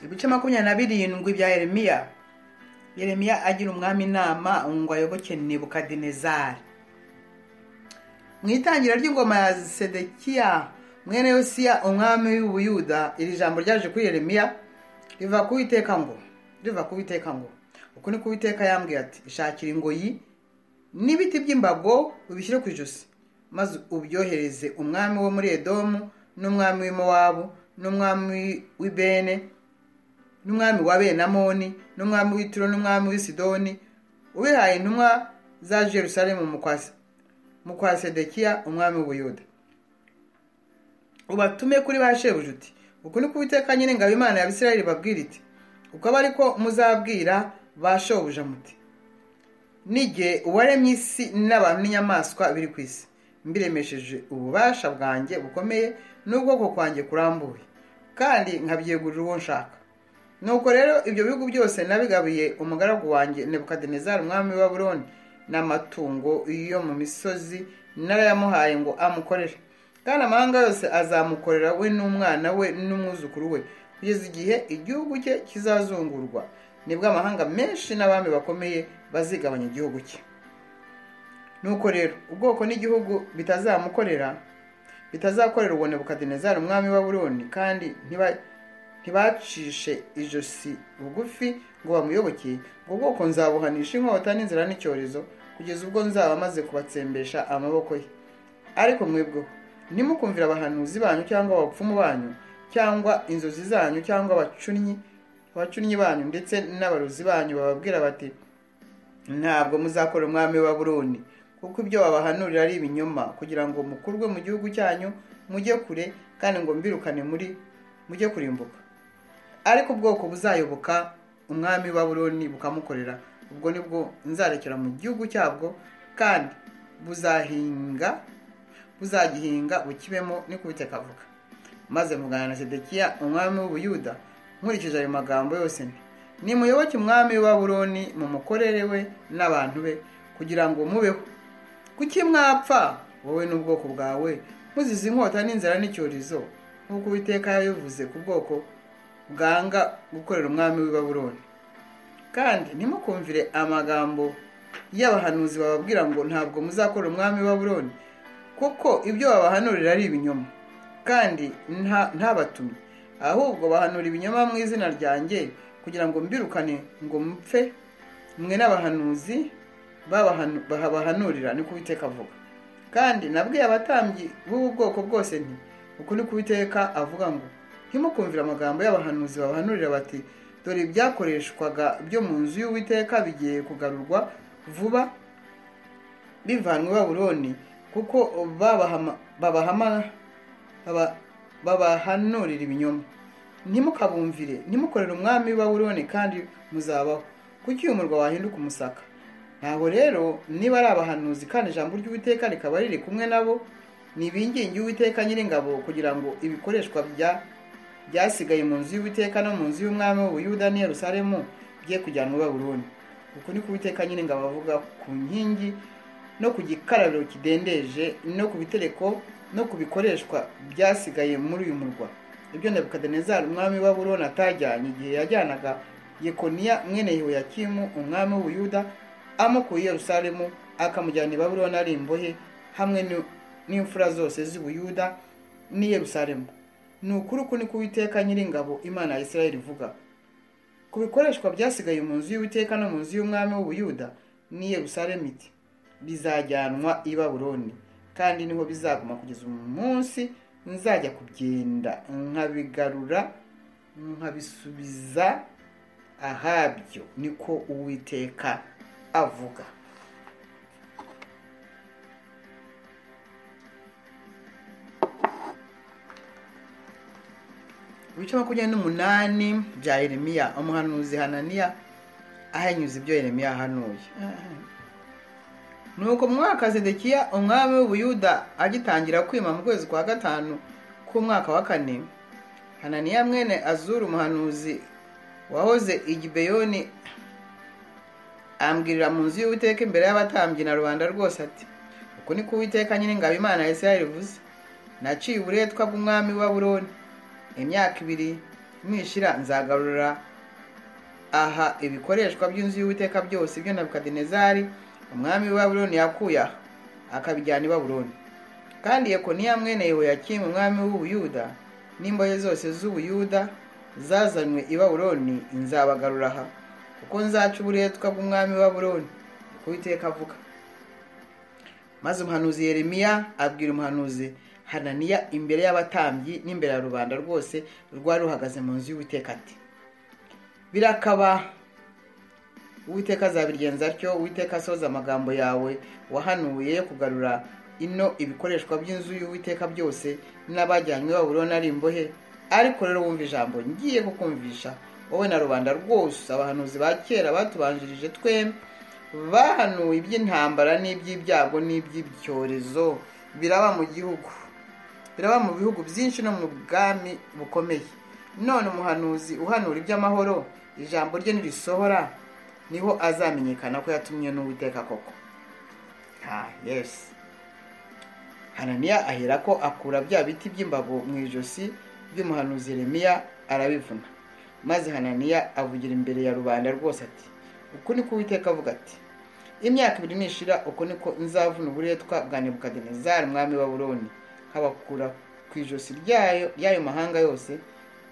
Ibice 27 bya Yeremiya. Yeremiya agira umwami inama ngo ayoboke Nebukadinezari. Mu itangira ry'ingoma ya Sedekiya mwene Yosiya umwami w'Ubuyuda, iri jambo ryaje kuri Yeremiya riva ku Uwiteka ngo uko ni ku Uwiteka yambwiye ati, ishakira ingoyi n'ibiti by'imbago ubishyire ku ijosi, maze ubyohereze umwami wo muri Edomu n'umwami w'i Mowabu n'umwami w'i Bene n'umwami wa Benamoni n'umwami w'i Tiro n'umwami w'i Sidoni, ubihaye intumwa za Yerusalemu mu kwa Sedekiya umwami w'Ubuyuda. Ubatume kuri ba shebuja uti, uko ni ku Uwiteka nyine ngabo Imana ya Isirayeli babwira iti, uko aba ariko muzabwira ba shebuja muti, nige uwaremye isi n'abantu n'inyamaswa biri ku isi, mbiremesheje ububasha bwanjye bukomeye n'ubwoko kwanjye kurambuye, kandi nkabyegurira uwo nshaka. Nuko rero ibyo bihugu byose nabigabiye umugaragu wanjye Nebukadinezari umwami wa Babuloni, n'amatungo yo mu misozi narayamuhaye ngo amukorere. Kandi amahanga yose azamukorera we n'umwana we n'umwuzukuru we, kugeza igihe igihugu cye kizazungurwa, nibwo amahanga menshi n'abami bakomeye bazigabanya igihugu cye. Nuko rero ubwoko n'igihugu bitazakorera uwo Nebukadinezari umwami wa Babuloni, kandi ntibacishe ijosi bugufi ngo bamuyoboke, ubwo bwoko nzabuhanisha inkota n'inzara n'icyorezo, kugeza ubwo nzaba maze kubatsembesha amaboko ye. Ariko mwebweho ntimukumvira abahanuzi banyu cyangwa abapfumu banyu cyangwa inzozi zanyu cyangwa abacunnyi banyu ndetse n'abarozi banyu bababwira bati, ntabwo muzakora umwami wa Babuloni, kuko ibyo babahanurira ari ibinyoma, kugira ngo mukurwe mu gihugu cyanyu mujye kure, kandi ngo mbirukane mujye kurimbuka. Ariko ubwoko buzayoboka umwami wa Babuloni bukamukorera, ubwo nibwo nzarekera mu gihugu cyabwo, kandi buzagihinga bukibemo, ni ku Uwiteka avuga. Maze mugana na Sedekiya umwami w'Ubuyuda nkurikije ayo magambo yose nti, nimuyoboke umwami wa Babuloni mumukorere we n'abantu be, kugira ngo mubeho. Kuki mwapfa wowe n'ubwoko bwawe muzize inkota n'inzara n'icyorezo, nk'uko Uwiteka yabivuze ku bwoko bwanga gukorera umwami w'i Babuloni? Kandi ntimukumvire amagambo y'abahanuzi bababwira ngo ntabwo muzakorera umwami w'i Babuloni, kuko ibyo babahanurira ari ibinyoma, kandi ntabatumye, ahubwo bahanura ibinyoma mu izina ryanjye, kugira ngo mbirukane ngo mupfe mwe n'abahanuzi bahanurira, ni ku Uwiteka avuga. Kandi nabwiye abatambyi b'ubu bwoko bwose nti, uku ni ku Uwiteka avuga ngo, ntimukumvire amagambo y'abahanuzi babahanurira bati, dore ibyakoreshwaga byo mu nzu y'Uwiteka bigiye kugarurwa vuba bivanwe i Babuloni, kuko babahanurira ibinyoma. Ntimukabumvire, ntimukorere umwami w'i Babuloni kandi muzabaho. Kuki uyu murwa wahinduka umusaka? Ntabwo rero niba ari abahanuzi kandi ijambo ry'Uwiteka rikaba riri kumwe nabo, nibinginge Uwiteka Nyiringabo kugira ngo ibikoreshwa byasigaye mu nzu y'Uwiteka no mu nzu y'umwami w'Ubuyuda n'i Yerusalemu bye kujyanwa i Babuloni. Uku ni ko Uwiteka Nyiringabo avuga ku nkingi no ku gikarabiro kidendeje no ku bitereko no ku bikoreshwa byasigaye muri uyu murwa, ibyo Nebukadinezari umwami wa Babuloni atajyanye igihe yajyanaga Yekoniya mwene Yehoyakimu umwami w'Ubuyuda amukuye i Yerusalemu akamujyana i Babuloni ari imbohe hamwe n'imfura zose z'i Buyuda n'i Yerusalemu. Ni ukuri uku ni ko Uwiteka Nyiringabo Imana ya Isirayeli ivuga. Ku bikoreshwa byasigaye mu nzu y'Uwiteka no mu nzu y'umwami w'Ubuyuda n'i Yerusalemu iti bizajyanwa i Babuloni, kandi niho bizaguma kugeza umunsi nzajya kugenda nkabigarura nkabisubiza ahabyo, niko Uwiteka avuga. Ibice 28 bya Yeremiya. Umuhanuzi Hananiya ahanyuze ibyo Yeremiya ahanuye. Nuko mu mwaka Zedekiya umwami w'Ubuyuda agitangira kwima mu kwezi kwa gatanu k'umwaka wa 4, Hananiya mwene Azuru umuhanuzi wahoze i Gibeyoni ambwirira mu nzu y'Uwiteka imbere y'abatambyi na rubanda rwose ati, uku ni ko Uwiteka Nyiringabo Imana ya Isirayeli ivuze: naciye uburetwa bw'umwami wa Babuloni, imyaka 2 nishira nzagarura aha ibikoreshwa by'inzu y'Uwiteka byose ibyo Nebukadinezari umwami wa Babuloni yakuye akabijyana i Babuloni. Kandi Yekoniya mwene Yehoyakimu umwami w'Ubuyuda n'imbohe zose z'Ubuyuda zazanywe i Babuloni nzabagarura aha, kuko nzaca uburetwa bw'umwami wa Babuloni, uko Uwiteka avuga. Maze umuhanuzi Yeremiya abwira umuhanuzi Hananiya imbere y'abatambyi n'imbere ya rubanda rwose rwari ruhagaze mu nzu y'Uwiteka ati, birakaba Uwiteka azabigenza atyo, Uwiteka asoza amagambo yawe wahanuye yo kugarura ino ibikoreshwa by'inzu y'Uwiteka byose n'abajyanywe i Babuloni ari imbohe. Ariko rero wumva ijambo ngiye kukumvisha, wowe na rubanda rwose. Abahanuzi ba kera batubanjirije twembi bahanuye iby'intambara n'iby'ibyago n'iby'ibyorezo biraba mu bihugu byinshi no mu bwami bukomeye. None umuhanuzi uhanura iby'amahoro, ijambo rye nirisohora, niho azamenyekana ko yatumye n'Uwiteka koko. Yes. Hananiya ahera ko akura bya biti by'imbago mu ijosi by'umuhanuzi Yeremiya arabivuna. Maze Hananiya avugira imbere ya rubanda rwose ati, uku ni ko Uwiteka avuga ati, imyaka 2 nishira, uko niko nzavuna uburetwa bwa Nebukadinezari umwami wa Babuloni nkabakura ku ijosi ry'ayo mahanga yose.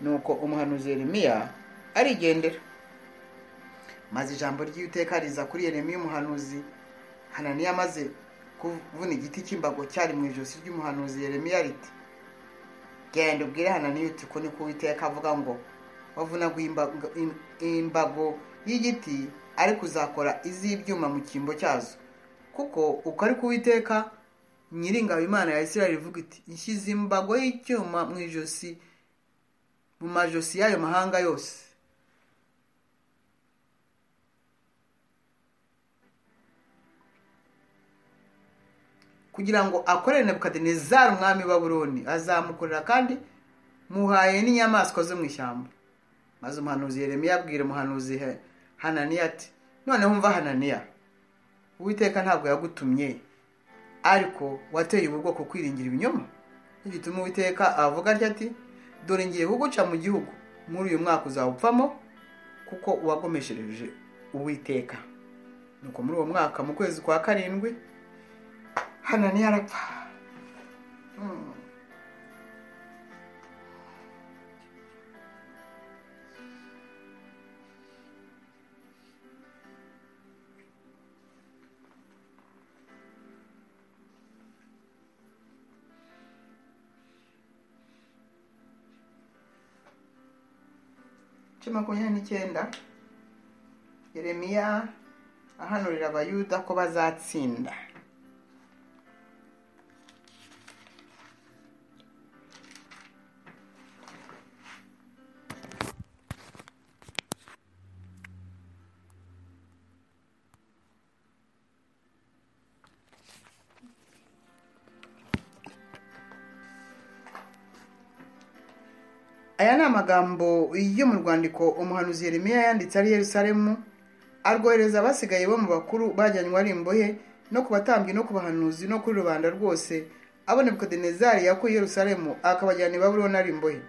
Nuko umuhanuzi Yeremiya arigendera. Maze ijambo ry'Uwiteka riza kuri Yeremiya umuhanuzi. Hananiya amaze kuvuna igiti cy'imbago cyari mu ijosi ry'umuhanuzi Yeremiya riti, genda ubwire Hananiya uti, ko niko Uwiteka avuga ngo wavunaguye imbago y'igiti ariko uzakora iz'ibyuma mu cyimbo cyazo, kuko uko ari ko Uwiteka Nyiringabo Imana ya Isirayeli ivuga iti, nshyize imbago y'icyuma mu ijosi mu majosi y'ayo mahanga yose. Kugira ngo akorere Nebukadinezari umwami wa Babuloni, azamukorera kandi muhaye n'inyamaswa zo mu ishyamba. Maze umuhanuzi Yeremiya abwira umuhanuzi Hananiya ati, noneho umva Hananiya, Uwiteka ntabwo yagutumye, ariko wateye ubu bwoko kwiringira ibinyoma. Igituma Uwiteka avuga atya ati, dore ngiye kuguca mu gihugu, muri uyu mwaka uzawupfamo, kuko uwagomeshereje Uwiteka. Nuko muri uwo mwaka mu kwezi kwa 7 Hananiya arapfa. Cuma 29 Yeremiya ahanurira Abayuda ko bazatsinda. aya ni amagambo yo mu rwandiko umuhanuzi Yeremiya yanditse ari Yerusalemu, arwohereza abasigaye bo mu bakuru bajyanywe ari imbohe, no ku batambyi no ku bahanuzi no kuri rubanda rwose abo Nebukadinezari yakuye i Yerusalemu akabajyana i Babuloni ari imbohe.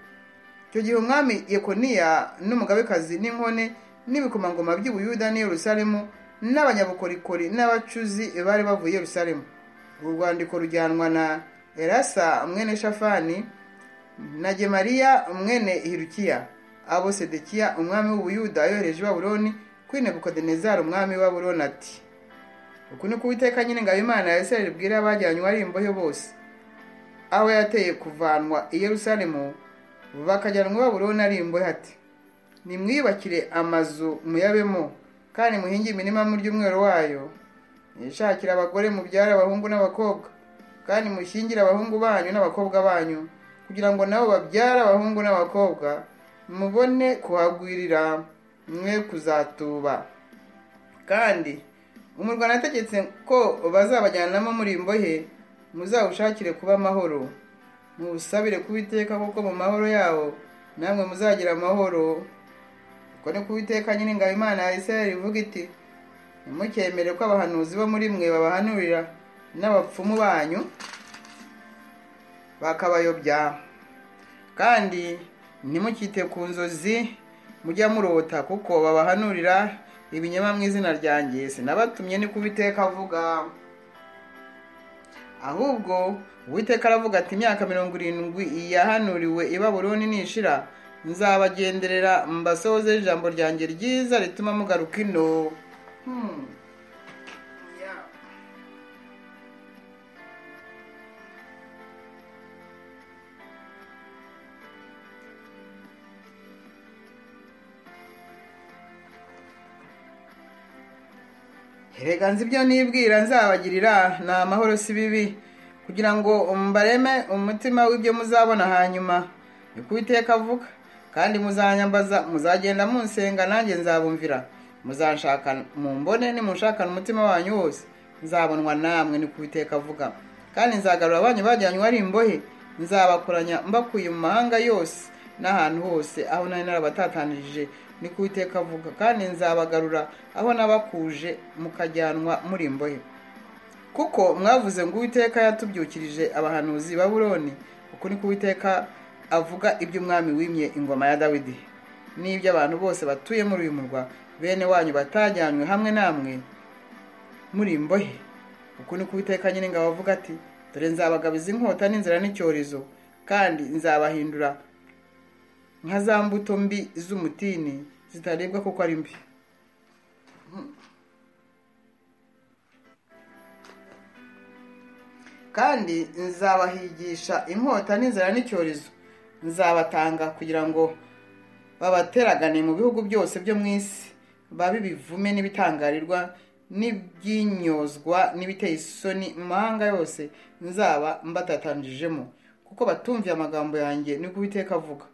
Icyo gihe umwami Yekoniya n'umugabekazi n'inkone n'ibikomangoma by'i Buyuda n'i Yerusalemu n'abanyabukorikori n'abacuzi bari bavuye i Yerusalemu. Uru rwandiko rujyanwa na Elasa mwene Shafani na Gemariya mwene Hirukiya, abo Sedekiya umwami w'Ubuyuda yohereje i Babuloni kuri Nebukadinezari umwami wa Babuloni ati: uku ni ko Uwiteka Nyiringabo Imana ya Isirayeli ibwira abajyanywe ari imbohe bose, aho yateye kuvanwa i Yerusalemu bakajyanwa i Babuloni ari imbohe, ati: nimwiyubakire amazu muyabemo, kandi muhinge imirima murya umwero wayo, mwishakire abagore mubyara abahungu n'abakobwa, kandi mushyingire abahungu banyu n'abakobwa banyu, kugira ngo nabo babyara abahungu n'abakobwa, mubone kuhagwirira mwe kuzatuba. Kandi umurwa nategetse ko bazabajyanamo muri imbohe muzawushakire kuba amahoro, mubusabire ku Uwiteka, kuko mu mahoro yawo namwe muzagira amahoro. Uko ni ko Uwiteka Nyiringabo Imana ya Isirayeli ivuga iti: ntimukemere ko abahanuzi bo muri mwe babahanurira n'abapfumu banyu bakabayobya, kandi ntimukite ku nzozi mujya murota, kuko babahanurira ibinyoma mu izina ryanjye. Sinabatumye ni ko Uwiteka avuga. Ahubwo Uwiteka aravuga ati: imyaka 70 yahanuriwe i Babuloni nishira, nzabagenderera mbasohoze ijambo ryanjye ryiza rituma mugaruka ino. Erega nzi ibyo nibwira nzabagirira ni amahoro si bibi, kugira ngo mbareme umutima w'ibyo muzabona hanyuma, ni ko Uwiteka avuga. Kandi muzanyambaza, muzagenda munsenga, nanjye nzabumvira. Muzanshaka mumbone, nimunshakana umutima wanyu wose, nzabonwa namwe, ni ko Uwiteka avuga. Kandi nzagarura abanyu bajyanywe ari imbohe, nzabakoranya mbakuye mu mahanga yose n'ahantu hose aho nari narabatatanirije, ni ko Uwiteka avuga. Kandi nzabagarura aho nabakuje mukajyanwa muri imbohe. Kuko mwavuze ngo Uwiteka yatubyukirije abahanuzi i Babuloni, uko ni ko Uwiteka avuga iby'umwami wimye ingoma ya Dawidi, n'ibyo abantu bose batuye muri uyu murwa bene wanyu batajyanywe hamwe namwe muri imbohe. Uko ni ko Uwiteka Nyiringabo avuga ati: dore nzabagabiza inkota n'inzara n'icyorezo, kandi nzabahindura nka za mbuto mbi z'umutini zitaribwa kuko ari mbi. Kandi nzabahigisha inkota n'inzara n'icyorezo, nzabatanga kugira ngo babateragane mu bihugu byose byo mu isi, babe ibivume n'ibitangarirwa n'ibyinyozwa n'ibiteye isoni mu mahanga yose nzaba mbatatanjijemo, kuko batumviye amagambo yanjye, ni ko Uwiteka avuga.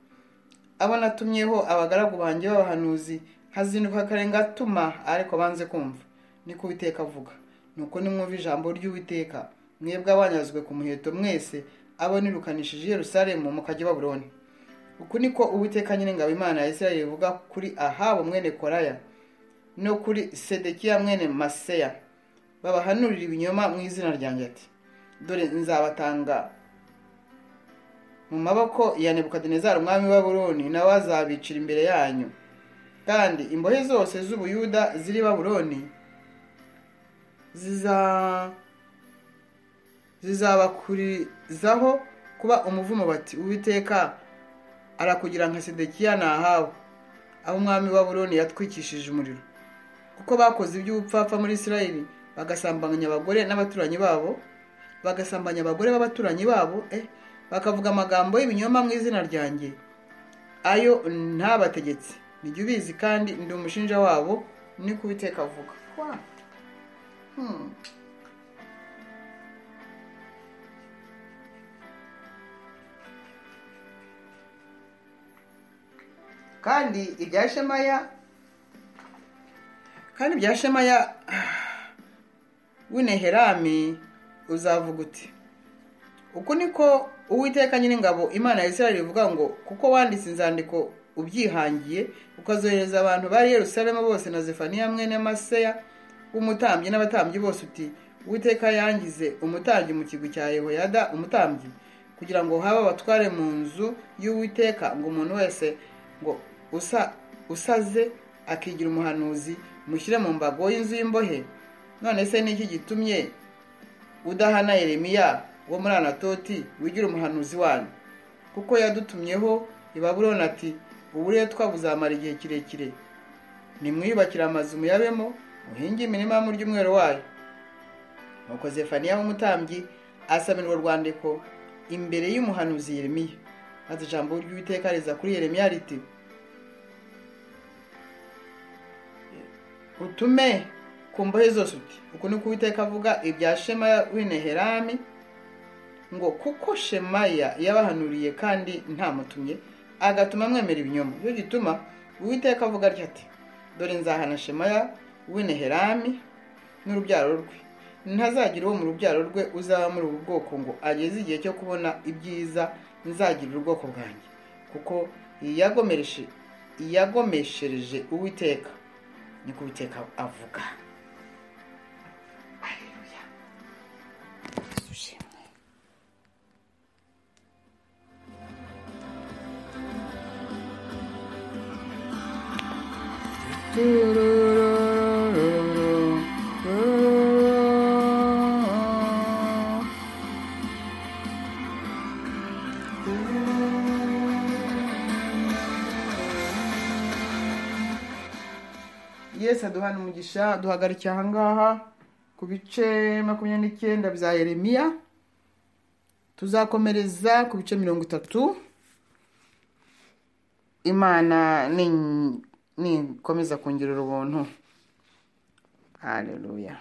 Abo natumyeho abagaragu banjye b'abahanuzi nkazinduka kare ngatuma, ariko banze kumva, ni ko Uwiteka avuga. Nuko nimwumva ijambo ry'Uwiteka, mwebwe abanyazwe ku muheto mwese, abo nirukanishije i Yerusalemu mukajya i Babuloni. Uku niko Uwiteka Nyiringabo Imana ya Isirayeli ivuga kuri Ahabu mwene Koraya no kuri Sedekiya mwene Maseya, babahanurira ibinyoma mu izina ryanjye, ati: dore nzabatanga mu maboko ya Nebukadinezari umwami wa Babuloni, nawe azabicira imbere yanyu. Kandi imbohe zose z'Ubuyuda ziri i Babuloni zizabakurizaho kuba umuvumo, bati: Uwiteka arakugira nka Sedekiya na Ahabu, aho umwami wa Babuloni yatwikishije umuriro, kuko bakoze iby'ubupfapfa muri Isirayeli, bagasambanya abagore n'abaturanyi babo, bagasambanya abagore b'abaturanyi babo, bakavuga amagambo y'ibinyoma mu izina ryanjye, ayo ntabategetse. Nijye ubizi, kandi ndi umushinja wabo, ni ko Uwiteka avuga. Kandi ibya Shemaya w'Inehelami uzavuga uti: uku niko Uwiteka Nyiringabo Imana ya Isirayeli ivuga ngo kuko wanditse inzandiko ubyihangiye ukazohereza abantu bari Yerusalemu bose na Zefaniya mwene Maseya umutambyi n'abatambyi bose uti Uwiteka yangize umutambyi mu kigwi cya Yehoyada umutambyi kugira ngo haba abatware mu nzu y'Uwiteka ngo umuntu wese ngo usaze akigira umuhanuzi mushyire mu mbago y'inzu y'imbohe. None se niki gitumye udahana Yeremiya wo muri Anatoti wigira umuhanuzi wanyu? Kuko yadutumyeho i Babuloni ati uburetwa buzamara igihe kirekire, nimwiyubakira amazu muyabemo muhinge imirima mu ry'umwero wayo. Nuko Zefaniya w'umutambyi asamirwa rwandiko imbere y'umuhanuzi Yeremiya, maze ijambo ry'Uwiteka riza kuri Yeremiya riti utume ku mbohe zose uti uku ni ko Uwiteka avuga ibya Shemaya w'Ineherami ngo kuko Shemaya yabahanuriye kandi ntamutumye agatuma mwemera ibinyoma, cyo gituma Uwiteka avuga ati dore nzahana Shemaya w'Ineherami n'urubyaro rwe, ntazagira uwo mu rubyaro rwe uzaba muri ubu bwoko ngo ageze igihe cyo kubona ibyiza nzagirira ubwoko bwanjye, kuko yagomeshereje Uwiteka, niko Uwiteka avuga. Haleluya. Yesu aduhana umugisha. Duhagarikiye ahangaha ku bice 29 bya Yeremiya, tuzakomereza ku bice 30. Imana ni komeza kongera ubuntu. Haleluya.